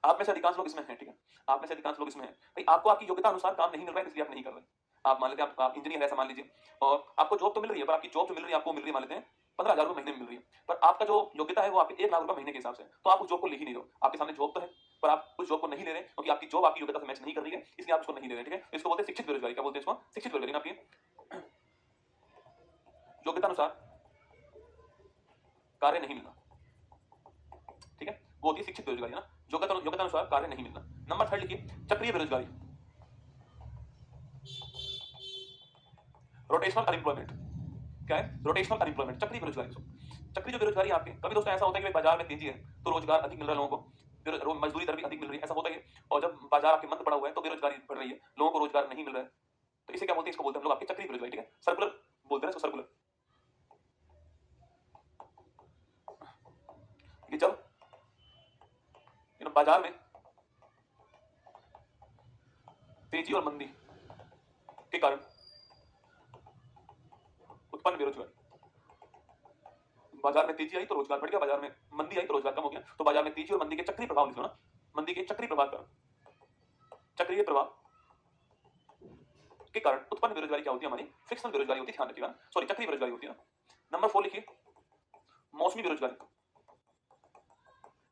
आप में से अधिकांश लोग इसमें हैं, ठीक है। आप में से अधिकांश लोग इसमें हैं भाई, आपको आपकी योग्यता अनुसार काम नहीं मिल रहा है, इसलिए आप नहीं कर रहे। आप मान लेते हैं आप इंजीनियर है ऐसा मान लीजिए, और आपको जॉब तो मिल रही है, पर आपकी जॉब जो मिल रही है आपको मिल रही है मान लेते हैं 15,000 रुपए महीने में मिल रही है, पर आपका जो योग्यता है वो आपकी 1 लाख रुपए महीने के हिसाब से, तो आप उस जॉब को ले ही नहीं रहे हो। आपके सामने जॉब तो है पर आप उस जॉब को नहीं ले रहे क्योंकि आपकी जॉब आपकी योग्यता से मैच नहीं कर रही है, इसलिए आप उसको नहीं ले रहे, ठीक है। तो इसको बोलते हैं शिक्षित बेरोजगारी। क्या बोलते हैं इसको? शिक्षित बेरोजगारी। आपकी योग्यता अनुसार कार्य नहीं मिलना, ठीक है, वो होती है शिक्षित बेरोजगारी, है ना। योग्यता अनुसार कार्य नहीं मिलना। नंबर 3 लिखिए चक्रीय बेरोजगारी, रोटेशनल अनएम्प्लॉयमेंट। क्या है? रोटेशनल अनएम्प्लॉयमेंट, चक्रीय बेरोजगारी। चक्रीय जो बेरोजगारी आपके, कभी दोस्तों ऐसा होता है कि बाजार में तेजी है तो रोजगार अधिक मिल रहा है लोगों को, मजदूरी दर भी अधिक मिल रही है, ऐसा होता है। और जब बाजार आपके मंद पड़ा हुआ है तो बेरोजगारी बढ़ रही है, लोगों को रोजगार नहीं मिल रहा है, तो इसे क्या बोलते हैं? इसको बोलते हैं हम लोग आपकी चक्रीय बेरोजगारी, ठीक है। सर्कुलर बोलते हैं इसको, सर्कुलर। कि जब बाजार में तेजी और मंदी के कारण उत्पन्न बेरोजगारी, बाजार में तेजी आई तो रोजगार बढ़ गया, बाजार में मंदी आई तो रोजगार कम हो गया, तो बाजार में तेजी और मंदी के चक्रीय प्रभाव लिख लो ना, मंदी के चक्रीय प्रभाव का चक्रीय प्रभाव के कारण उत्पन्न बेरोजगारी क्या होती है? हमारी फ्रिक्शनल बेरोजगारी होती है, ध्यान रखिएगा, सॉरी चक्रीय बेरोजगारी होती है ना। नंबर 4 लिखिए मौसमी बेरोजगारी।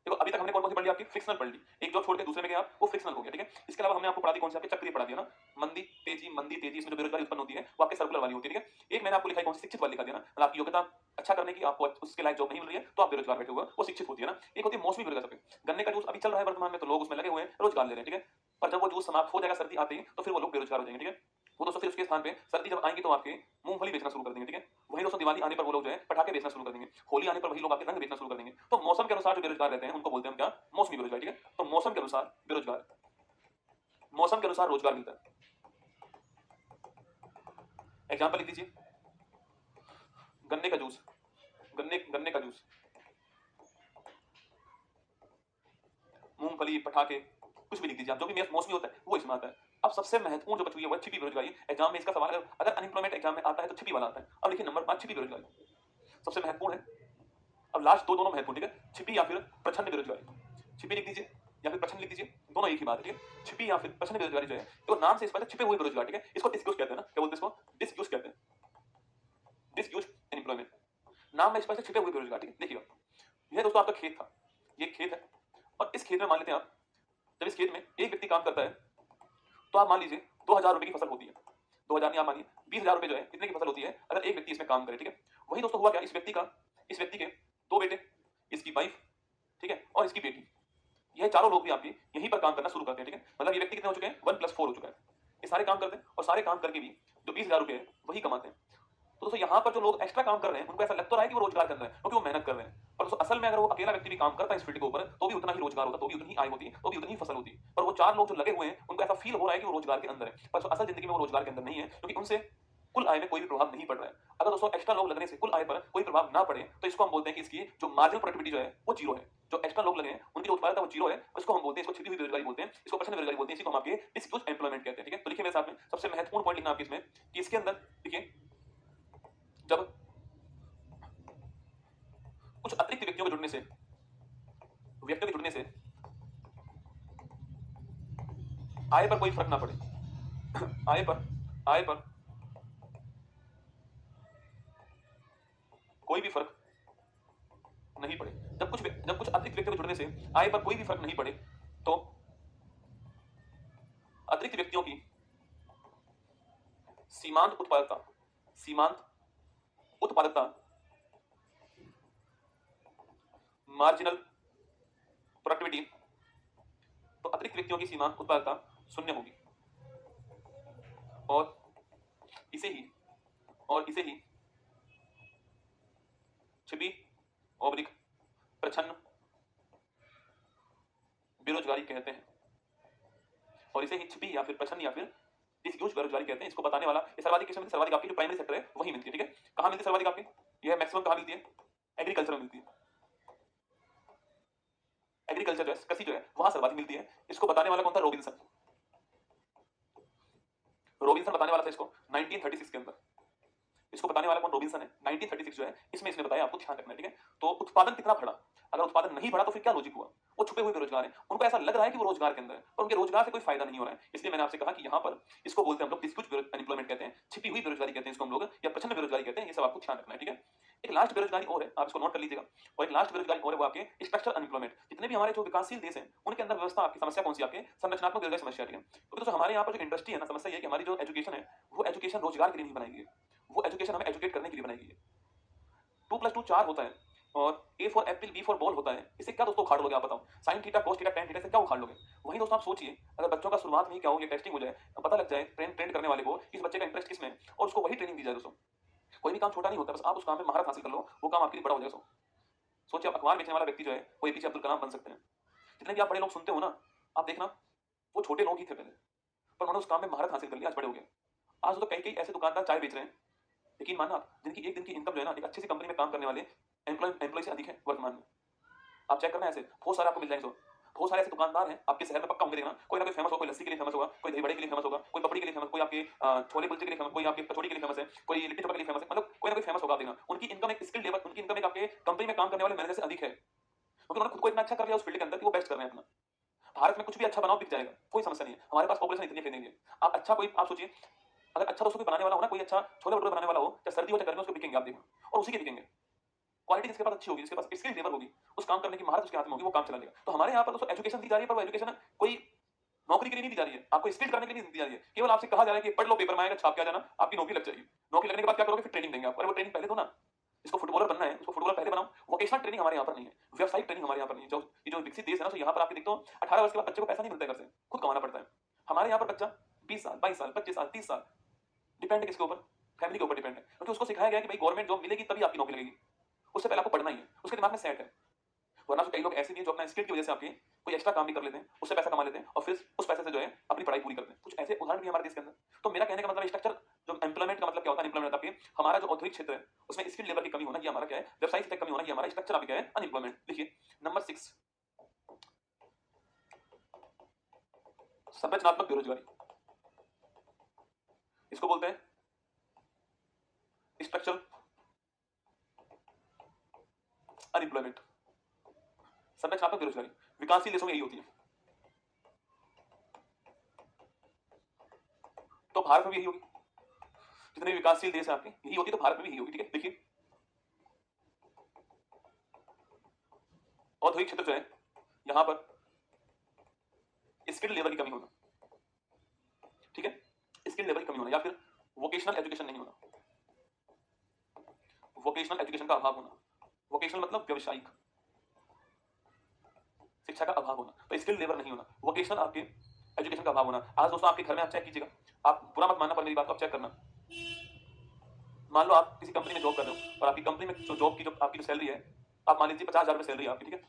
देखो अभी तक हमने कौन कौन सी पढ़ ली? आपकी फ्रिक्शनल पढ़ ली, एक जॉब छोड़ के दूसरे में गया आप, वो फ्रिक्शनल हो गया, ठीक है। इसके अलावा हमने आपको पढ़ा दी कौन सी? आपकी चक्रीय पढ़ा दिया ना, मंदी तेजी, इसमें जो बेरोजगारी उत्पन्न होती है वो आपके सर्कुलर वाली होती है, ठीक है। एक मैंने आपको लिखा है कौन सी? शिक्षित वाली लिखा दिया ना, मतलब आपकी योग्यता अच्छा करने की, आपको उसके लायक जॉब नहीं मिल रही है तो आप बेरोजगार बैठे हुए, वो शिक्षित होती है ना। एक होती है मौसमी बेरोजगारी। गन्ने का जूस अभी चल रहा है वर्तमान में, तो लोग उसमें लगे हुए हैं, रोजगार ले रहे हैं, ठीक है। पर जब वो जूस समाप्त हो जाएगा, सर्दी आते ही, तो फिर वो लोग बेरोजगार हो जाएंगे, ठीक है। वो दोस्तों फिर उसके स्थान पे सर्दी जब आएंगी तो आपके मूंगफली बेचना शुरू कर देंगे, ठीक है। वही दोस्तों दिवाली आने पर वो लोग जो है पटाखे बेचना शुरू कर देंगे, होली आने पर वही लोग आपके रंग बेचना शुरू कर देंगे। तो मौसम के अनुसार जो बेरोजगार रहते हैं उनको बोलते हैं हम क्या? मौसमी बेरोजगारी, ठीक है। तो मौसम के अनुसार बेरोजगार, मौसम के अनुसार रोजगार मिलता है। एग्जाम्पल लिख दीजिए, गन्ने का जूस, गन्ने का जूस, मूंगफली, पटाखे, कुछ भी लिख दीजिए आप, जो भी मौसमी होता है वो इसमें आता है। अब सबसे महत्वपूर्ण जो बची हुई है वो है छिपी बेरोजगारी। एग्जाम में इसका सवाल अगर अनएम्प्लॉयमेंट एग्जाम में आता है तो छिपी वाला आता है। अब देखिए नंबर 5 छिपी बेरोजगारी सबसे महत्वपूर्ण है। अब लास्ट दो दोनों महत्वपूर्ण, ठीक है। छिपी या फिर प्रछन्न बेरोजगारी, छिपी लिख दीजिए या फिर प्रछन्न लिख दीजिए, दोनों एक ही बात है, ठीक है। छिपी या फिर प्रछन्न बेरोजगारी जो है, तो नाम से स्पष्ट है, छिपे हुए बेरोजगार, ठीक है। इसको डिसयूज कहते हैं ना, क्या बोलते हैं इसको? डिसयूज कहते हैं, डिसयूज अनएम्प्लॉयमेंट। नाम में स्पष्ट है छिपे हुए बेरोजगार, ठीक है। देखिएगा यह दोस्तों आपका खेत था, ये खेत है, और इस खेत में मान लेते हैं आप, जब इस खेत में एक व्यक्ति काम करता है तो आप मान लीजिए 2,000 रुपए की फसल होती है, 2,000 नहीं आप मानिए 20,000 रुपए जो है इतने की फसल होती है अगर एक व्यक्ति इसमें काम करे, ठीक है। वही दोस्तों हुआ क्या, इस व्यक्ति के 2 बेटे, इसकी वाइफ, ठीक है, और इसकी बेटी, ये चारों लोग भी आपके यहीं पर काम करना शुरू करते हैं, ठीक है? मतलब ये व्यक्ति कितने हो चुके हैं? 1+4 हो चुका है। ये सारे काम करते हैं और सारे काम करके भी जो 20,000 रुपए है वही कमाते हैं। तो दोस्तों यहाँ पर जो लोग एक्स्ट्रा काम कर रहे हैं उनको ऐसा लग तो रहा है कि वो रोजगार कर रहे हैं क्योंकि वो मेहनत कर रहे हैं, पर दोस्तों असल में अगर वो अकेला व्यक्ति भी काम करता है इस फील्ड के ऊपर तो भी उतना ही रोजगार होता, तो भी उतनी ही आय होती है, तो भी उतनी ही फसल होती है। पर वो चार लोग जो लगे हुए हैं उनको ऐसा फील हो रहा है कि वो रोजगार के अंदर है, पर असल जिंदगी में वो रोजगार के अंदर नहीं है क्योंकि उनसे कुल आय में कोई भी प्रभाव नहीं पड़ रहा है। अगर दोस्तों एक्स्ट्रा लोग लगने से कुल आय पर कोई प्रभाव ना पड़े तो इसको हम बोलते हैं कि इसकी जो मार्जिनल प्रोडक्टिविटी जो है वो जीरो है। जो एक्स्ट्रा लोग लगे हैं उनकी जो उत्पादकता वो जीरो है, इसको हम बोलते हैं, इसको छिपी हुई बेरोजगारी बोलते हैं, इसको प्रश्न बेरोजगारी बोलते हैं, इसी को हम आपके डिस्क्यूज एम्प्लॉयमेंट कहते हैं, ठीक है? तो लिखिए मेरे साथ में सबसे महत्वपूर्ण पॉइंट लिखना आपके इसमें कि इसके अंदर देखिए जब कुछ अतिरिक्त व्यक्तियों के जुड़ने से आय पर कोई फर्क ना पड़े आय पर कोई भी फर्क नहीं पड़े। जब कुछ अतिरिक्त व्यक्तियों के जुड़ने से आय पर कोई भी फर्क नहीं पड़े तो अतिरिक्त व्यक्तियों की सीमांत उत्पादकता मार्जिनल प्रोडक्टिविटी, तो अतिरिक्त व्यक्तियों की सीमांत उत्पादकता शून्य होगी और इसे ही छिपी ऑब्लिक प्रछन्न बेरोजगारी कहते हैं, और इसे ही छिपी या फिर प्रछन्न या फिर डिफ्यूज बेरोजगारी कहते हैं। इसको बताने वाला ये सर्वाधिक किसमें मिलती है? सर्वाधिक आपकी जो प्राइमरी सेक्टर है वही मिलती है, ठीक है? कहां मिलती है सर्वाधिक आपकी? यह मैक्सिमम कहां मिलती है? एग्रीकल्चर में मिलती है। एग्रीकल्चर जो है, कृषि जो है वहां सर्वाधिक मिलती है। इसको बताने वाला कौन था? रॉबिन्सन बताने वाला था इसको 1936 के अंदर। इसको बताने वाला कौन? रॉबिन्सन है। 1936 जो है इसमें इसने बताया, आपको ध्यान रखना है, ठीक है? तो उत्पादन कितना बढ़ा? अगर उत्पादन नहीं बढ़ा तो फिर क्या लॉजिक हुआ? वो छुपे हुए बेरोजगार हैं, उनको ऐसा लग रहा है कि वो रोजगार के अंदर है पर उनके रोजगार से कोई फायदा नहीं हो रहा है। इसलिए मैंने आपसे कहा कि यहाँ पर इसको बोलते हैं हम लोग डिस्प्यूट अनएम्प्लॉयमेंट कहते हैं, छिपी हुई बेरोजगारी कहते हैं इसको हम लोग, या प्रचंड बेरोजगारी कहते हैं। ये सब आपको ध्यान रखना है, ठीक है? एक लास्ट बेरोजगारी और है, आप इसको नोट कर लीजिएगा। और एक लास्ट बेरोजगारी और है वो आपके स्ट्रक्चरल अनएम्प्लॉयमेंट। जितने भी हमारे जो विकासशील देश हैं उनके अंदर व्यवस्था आपकी समस्या कौन सी? आपके संरचनात्मक बेरोजगारी समस्या, ठीक है? क्योंकि दोस्तों हमारे यहाँ पर जो इंडस्ट्री है ना, समस्या ये है कि हमारी जो एजुकेशन है वो एजुकेशन रोजगार के लिए नहीं बनाई गई है, वो एजुकेशन हमें एजुकेट करने के लिए बनाई गई है। 2+2 4 होता है और A for Apple B for ball होता है। इससे क्या दोस्तों उखाड़ लोगे आप बताओ? Sine theta cos theta tan theta से क्या उखाड़ लोगे? वही दोस्तों आप सोचिए, अगर बच्चों का शुरुआत में ही क्या हो, ये टेस्टिंग हो जाए, पता लग जाए ट्रेंड करने वाले को इस बच्चे का इंटरेस्ट किस में है और उसको वही ट्रेनिंग दी जाए। दोस्तों कोई भी काम छोटा नहीं होता, बस आप उस काम में महारत हासिल कर लो, वो काम आपके लिए बड़ा हो जाएगा। सोचिए आप अखबार बेचने वाला व्यक्ति जो है वो APJ अब्दुल कलाम बन सकते हैं। जितने भी आप बड़े लोग सुनते हो ना, आप देखना वो छोटे लोग ही थे पहले, पर उन्होंने उस काम में महारत हासिल कर लिया, आज बड़े हो गए। आज तो कई ऐसे दुकानदार चाय बेच रहे हैं, यकीन मानना आप, जिनकी एक दिन की इनकम जो है ना एक अच्छी सी कंपनी में काम करने वाले एम्प्लॉय से अधिक है वर्तमान में। आप चेक करना, ऐसे बहुत सारे आपको मिल जाएंगे। बहुत सारे ऐसे दुकानदार हैं आपके शहर में, पक्का होंगे, देखना कोई ना कोई फेमस होगा, कोई लस्सी के लिए फेमस होगा, कोई दही बड़े के लिए फेमस होगा, कोई पपड़ी के लिए फेमस, कोई आपके छोले कुलचे के लिए फेमस, कोई आपके कचौड़ी के लिए फेमस है, कोई लिट्टी चोखा के लिए फेमस है, मतलब कोई ना कोई फेमस होगा। देखना उनकी इनकम एक स्किल लेवल, उनकी इनकम एक आपके कंपनी में काम करने वाले मैनेजर से अधिक है, क्योंकि उन्होंने खुद को इतना अच्छा कर लिया उस फील्ड के अंदर कि वो बेस्ट कर रहे हैं अपना। भारत में कुछ भी अच्छा बनाओ बिक जाएगा, कोई समस्या नहीं है, हमारे पास पॉपुलेशन इतनी है, नहीं है। आप अच्छा कोई आप सोचिए, अगर अच्छा दोस्तों कोई बनाने वाला हो ना, कोई अच्छा छोले भटूरे बनाने वाला हो, चाहे सर्दी हो चाहे गर्मी हो, उसको बिकेंगे आप देखना, और उसी के बिकेंगे। क्वालिटी जिसके पास अच्छी होगी, जिसके पास स्किल लेवल होगी, उस काम करने की महारत उसके हाथ में होगी, वो काम चला लेगा। तो हमारे यहाँ पर दोस्तों एजुकेशन दी जा रही है, पर वो एजुकेशन कोई नौकरी के लिए नहीं दी जा रही है, आपको स्किल करने के लिए नहीं दी जा रही है। केवल आपसे कहा जा रहा है कि पढ़ लो, पेपर में आएगा, छाप के आ जाना, आपकी नौकरी लग जाएगी। नौकरी लगने के बाद क्या करोगे? फिर ट्रेनिंग देंगे आपको। अरे वो ट्रेनिंग पहले दो ना, जिसको फुटबॉलर बनना है उसको फुटबॉलर पहले बनाओ। वोकेशनल ट्रेनिंग हमारे यहाँ पर नहीं है, व्यावसायिक ट्रेनिंग हमारे यहाँ पर नहीं है। जो विकसित देश है ना, तो यहाँ पर आपके देखते हो 18 वर्ष के बाद बच्चे को पैसा नहीं मिलता है घर से, खुद कमाना पड़ता है। हमारे यहाँ पर बच्चा 20 साल 22 साल 25 साल 30 साल डिपेंड है किसके ऊपर? फैमिली के ऊपर डिपेंड है, क्योंकि उसको सिखाया गया है कि भाई गवर्नमेंट जॉब मिलेगी तभी आपकी नौकरी लगेगी, उससे पहले आपको पढ़ना ही है, उसके दिमाग में सेट है। वरना तो कई लोग ऐसे भी हैं जो अपना स्किल की वजह से आपके कोई एक्स्ट्रा काम भी कर लेते हैं, उससे पैसा कमा लेते हैं और फिर उस पैसे से जो है अपनी पढ़ाई पूरी करते हैं। कुछ ऐसे उदाहरण भी हमारे देश के अंदर। तो मेरा कहने का मतलब स्ट्रक्चर जो एम्प्लॉयमेंट का मतलब क्या होता है? एम्प्लॉयमेंट आपके हमारा जो औद्योगिक क्षेत्र है उसमें स्किल लेवल की कमी होना, ये हमारा क्या है? व्यवसायिक की कमी होना, ये हमारा स्ट्रक्चर आपका क्या है? अनएम्प्लॉयमेंट। देखिए नंबर 6, संरचनात्मक बेरोजगारी, इसको बोलते हैं स्ट्रक्चरल अनएम्प्लॉयमेंट। संरचनात्मक बेरोजगारी विकासशील देशों में यही होती है, तो भारत में भी यही होगी। जितने भी विकासशील देश हैं आपके यही होती है, तो भारत में भी यही होगी, ठीक है? देखिए औद्योगिक क्षेत्र जो है यहां पर स्किल लेवल की कमी होना, ठीक है? स्किल लेवल की कमी होना या फिर वोकेशनल एजुकेशन नहीं होना, वोकेशनल एजुकेशन का अभाव होना। वोकेशनल मतलब व्यावसायिक शिक्षा का अभाव होना, तो स्किल लेबर नहीं होना, वोकेशनल आपके एजुकेशन का अभाव होना। आज दोस्तों आपके घर में आप चेक कीजिएगा, आप बुरा मत मानना पर मेरी बात को आप चेक करना। मान लो आप किसी कंपनी में जॉब कर रहे हो और आपकी कंपनी में जो जॉब की जो आपकी जो सैलरी है, आप मान लीजिए 50,000 रुपए सैलरी है आपकी, ठीक है?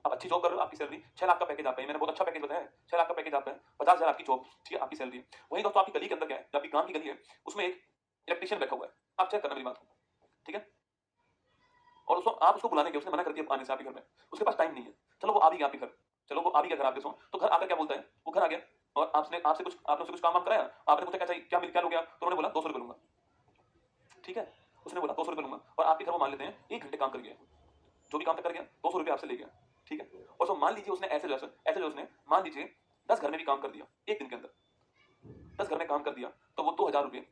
आप अच्छी जॉब कर रहे हो, आपकी सैलरी 6 लाख का पैकेज आपका है, मैंने बहुत अच्छा पैकेज बताया है, 6 लाख का पैकेज आपका है, 50,000 आपकी जॉब, ठीक है, आपकी सैलरी है। वहीं दोस्तों आपकी गली के अंदर क्या है, जो आपकी काम की गली है, उसमें एक इलेक्ट्रीशियन बैठा हुआ है, आप चेक करना मेरी बात को, ठीक है? और दोस्तों आप उसको बुलाने गए, उसने मना कर दिया आने से आपके घर में, उसके पास टाइम नहीं है, चलो वो आ भी गया आपके घर, चलो वो आ भी गया घर आपके सो, तो घर आकर क्या बोलता है, वो घर आ गया और आपने उससे कुछ काम वाम कराया, आपने पूछा क्या चाहिए, क्या लोगे आप, तो उन्होंने बोला 200 रुपये लूंगा, ठीक है? उसने बोला 200 रुपये लूंगा और आपके घर वो मान लेते हैं 1 घंटे काम कर गया, जो भी काम तक कर गया 200 रुपये आपसे ले गया, ठीक है? और सो मान लीजिए उसने ऐसे जो उसने मान लीजिए 10 घर में भी काम कर दिया एक दिन के अंदर, 10 घर में काम कर दिया, तो वो 2,000 रुपये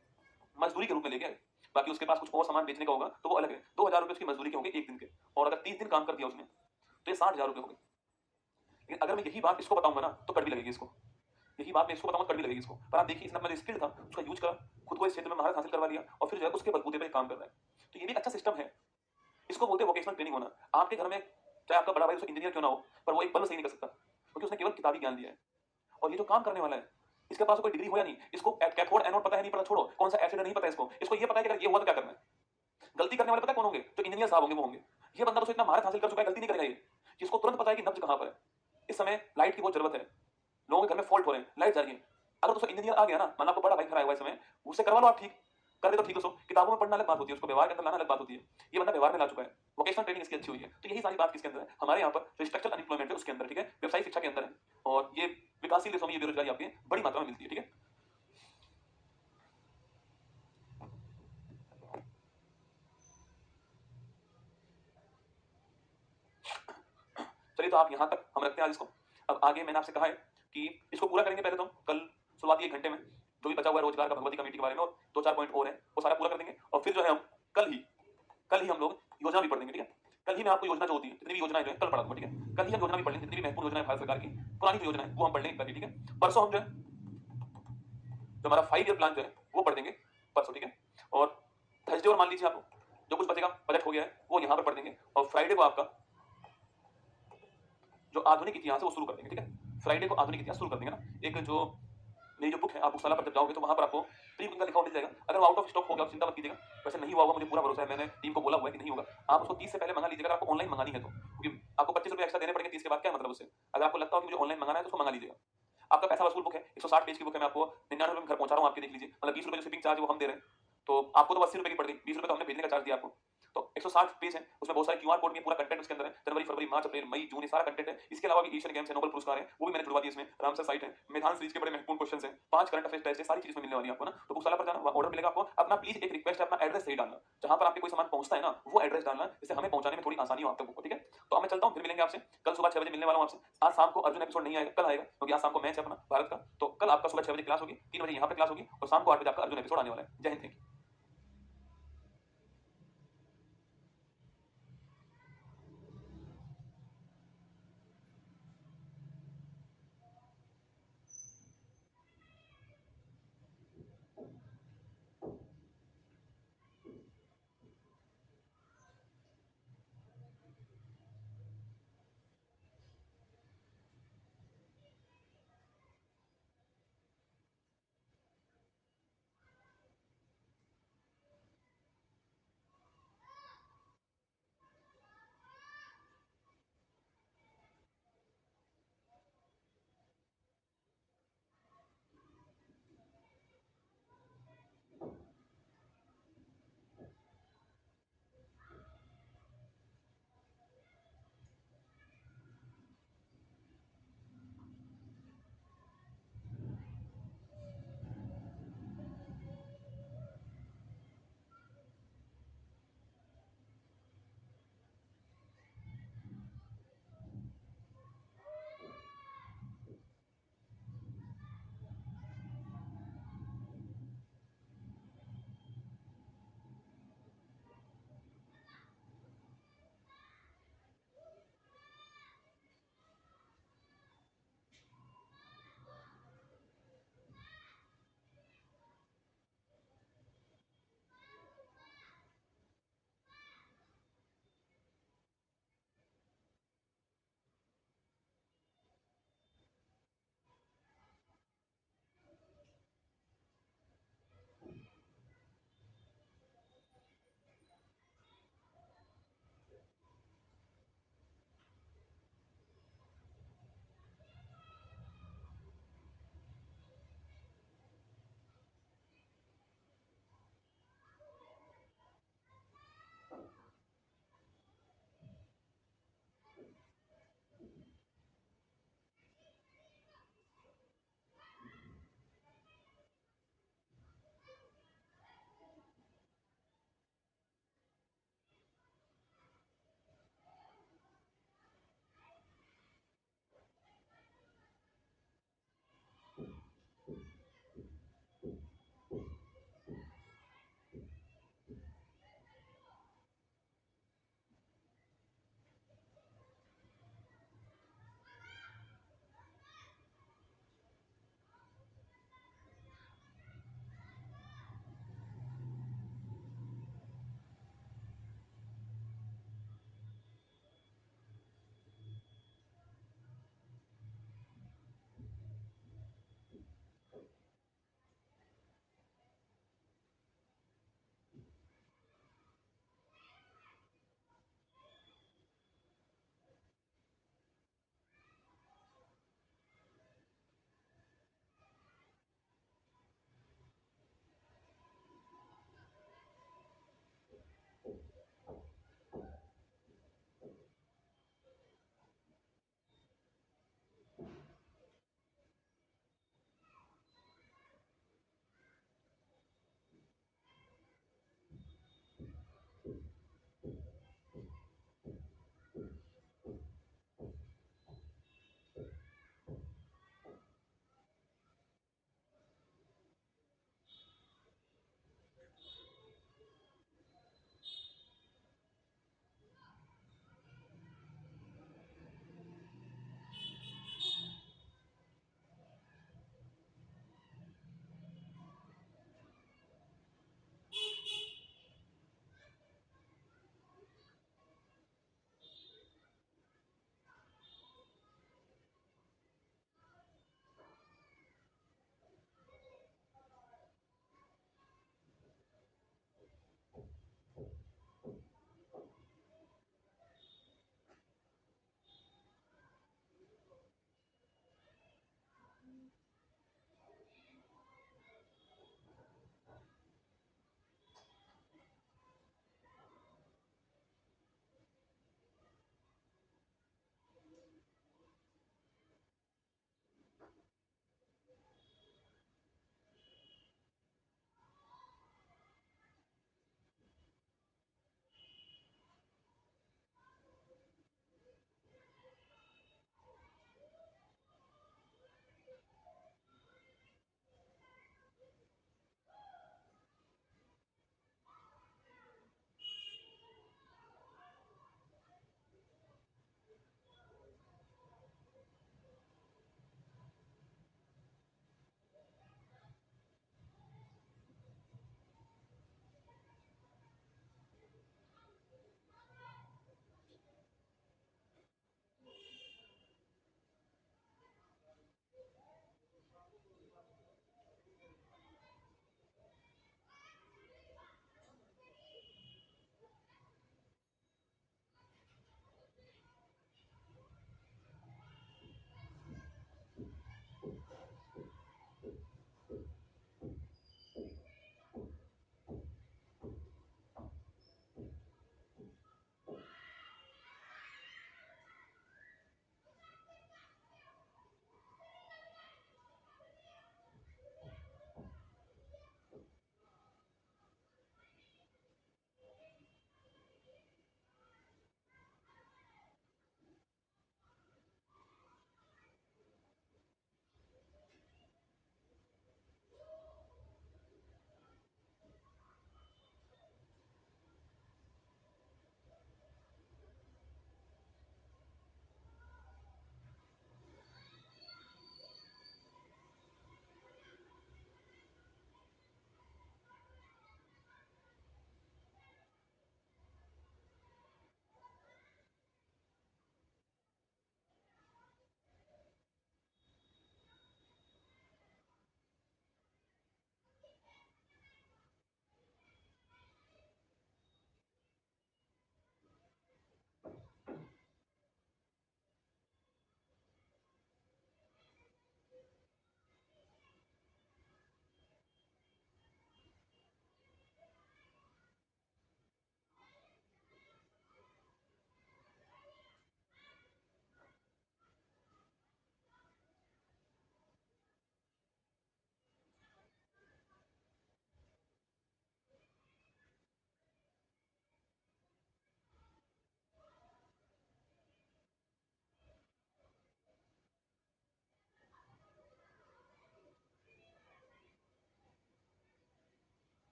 मजदूरी के रूप में ले गया। बाकी उसके पास कुछ और सामान बेचने का होगा तो वो अलग है, 2,000 रुपये उसकी मजदूरी के होंगे एक दिन के, और अगर 30 दिन काम कर दिया उसने तो ये 60,000 रुपये हो गए। लेकिन अगर मैं यही बात इसको बताऊंगा ना तो कड़वी लगेगी इसको, यही बात मैं इसको बताऊंगा कड़वी लगेगी इसको, पर आप देखिए इसने अपना जो स्किल था उसका यूज करा, खुद को इस क्षेत्र में महारत हासिल करवा लिया और फिर जो है उसके बलबूते पे काम कर रहा है। तो ये भी एक अच्छा सिस्टम है, इसको बोलते हैं वोकेशनल ट्रेनिंग होना। आपके घर में चाहे आपका बड़ा भाई उसको इंजीनियर क्यों ना हो, पर वो एक बल्ब सही नहीं कर सकता क्योंकि उसने केवल किताबी ज्ञान दिया है। और ये जो काम करने वाला है इसके पास कोई डिग्री हो या नहीं, इसको कैथोड एनोड पता है नहीं पता, छोड़ो कौन सा एसिड नहीं पता इसको ये पता है कि अगर ये हुआ तो क्या करना है। गलती करने वाले पता है कौन होंगे, जो इंजीनियर साहब होंगे वो होंगे। ये बंदा तो इतना महारत हासिल कर चुका है, गलती नहीं करेगा ये, जिसको तुरंत पता है कि नब्ज कहां पर है। इस समय लाइट की बहुत जरूरत है, लोगों के घर में फॉल्ट हो रहे हैं, लाइट जा रही है। अगर दोस्तों इंजीनियर आ गया ना, मान आपको बड़ा भाई खड़ा है हुआ इस समय, उससे करवा लो आप, ठीक कर दे तो ठीक। दोस्तों किताबों में पढ़ना अलग बात होती है, उसको व्यवहार के अंदर लाना अलग बात होती है। ये बंदा व्यवहार में ला चुका है, वोकेशनल ट्रेनिंग इसकी अच्छी हुई है। तो यही सारी बात किसके अंदर है, हमारे यहाँ पर जो स्ट्रक्चरल अनएम्प्लॉयमेंट है उसके अंदर, ठीक है, व्यवसायिक शिक्षा के अंदर है। और ये विकासशील देशों में ये बेरोजगारी आपकी बड़ी मात्रा में मिलती है, ठीक है। चलिए तो आप यहाँ तक हम रखते हैं आज इसको। अब आगे मैंने आपसे कहा है कि इसको पूरा करेंगे पहले तो हम कल शुरुआती 1 घंटे में जो भी बचा हुआ है रोजगार का भगवती कमेटी के बारे में, और 2-4 पॉइंट और हैं वो सारा पूरा कर देंगे। और फिर जो है हम कल ही हम लोग योजना भी पढ़ देंगे, ठीक है। कल ही मैं आपको योजना जो होती है, जितनी भी योजनाएं जो है कल पढ़ा दूंगा, ठीक है। कल ही हम योजना भी पढ़ लेंगे, जितनी भी महत्वपूर्ण योजना है भारत सरकार की, पुरानी जो योजना है वो हम पढ़ लेंगे कल ही, ठीक है। परसों हम जो है जो हमारा 5 ईयर प्लान जो है वो पढ़ देंगे परसों, ठीक है। और थर्सडे और मान लीजिए आप जो कुछ बचेगा बजट हो गया है वो यहाँ पर पढ़ देंगे, और फ्राइडे को आपका जो आधुनिक इतिहास है वो शुरू कर देंगे, ठीक है। फ्राइडे को आधुनिक इतिहास शुरू कर देंगे ना। एक जो मेरी जो बुक है, आप बुकशाला पर जब जाओगे तो वहां पर आपको प्री बुक का लिखा हुआ मिल जाएगा। अगर वो आउट ऑफ स्टॉक हो गया चिंता मत कीजिएगा, वैसे नहीं हुआ होगा, मुझे पूरा भरोसा है, मैंने टीम को बोला हुआ है कि नहीं होगा। आप उसको 30 से पहले मंगा लीजिएगा, अगर आपको ऑनलाइन मंगानी है तो, क्योंकि आपको 25 रुपये एक्स्ट्रा देने पड़ेंगे 30 के बाद, क्या मतलब उससे। अगर आपको लगता हो कि मुझे ऑनलाइन मंगाना है तो उसको मंगा लीजिएगा। आपका पैसा वसूल बुक है, 160 पेज की बुक है, मैं आपको 99 रुपये में घर पहुंचा रहा हूँ, आपके देख लीजिए, मतलब 20 रुपये जो शिपिंग चार्ज है वो हम दे रहे हैं, तो आपको तो 80 रुपये की पड़ गई, 20 रुपये तो हमने भेजने का चार्ज दिया आपको। तो 160 पेज है, उसमें बहुत सारे क्यूआर कोड में पूरा कंटेंट उसके अंदर है, जनवरी फरवरी मार्च अप्रैल मई जून ये सारा कंटेंट है। इसके अलावा भी एशियन गेम्स है, नोबेल पुरस्कार है, वो भी मैंने जुड़वा दिए इसमें, रामसर साइट है, मैदान सीरीज के बड़े महत्वपूर्ण क्वेश्चंस हैं, 5 करंट अफेयर्स टेस्ट है, सारी चीज में मिलने वाली है आपको ना। तो बुकशाला पर जाना, ऑर्डर मिलेगा आपको। अपना प्लीज एक रिक्वेस्ट है, अपना एड्रेस सही डालना, जहां पर आपके कोई सामान पहुंचता है ना वो एड्रेस डालना, जिससे हमें पहुंचाने में थोड़ी आसानी हो आप तक, ठीक है। तो अब मैं चलता हूं, फिर मिलेंगे आपसे कल सुबह 6 बजे मिलने वाला हूं आपसे। आज शाम को अर्जुन एपिसोड नहीं आएगा, कल आएगा, क्योंकि आज शाम को मैच है अपना भारत का। तो कल आपका सुबह 6 बजे क्लास होगी, 3 बजे यहाँ पे क्लास होगी, और शाम को 8 बजे आपका अर्जुन एपिसोड आने वाला है। जय हिंद।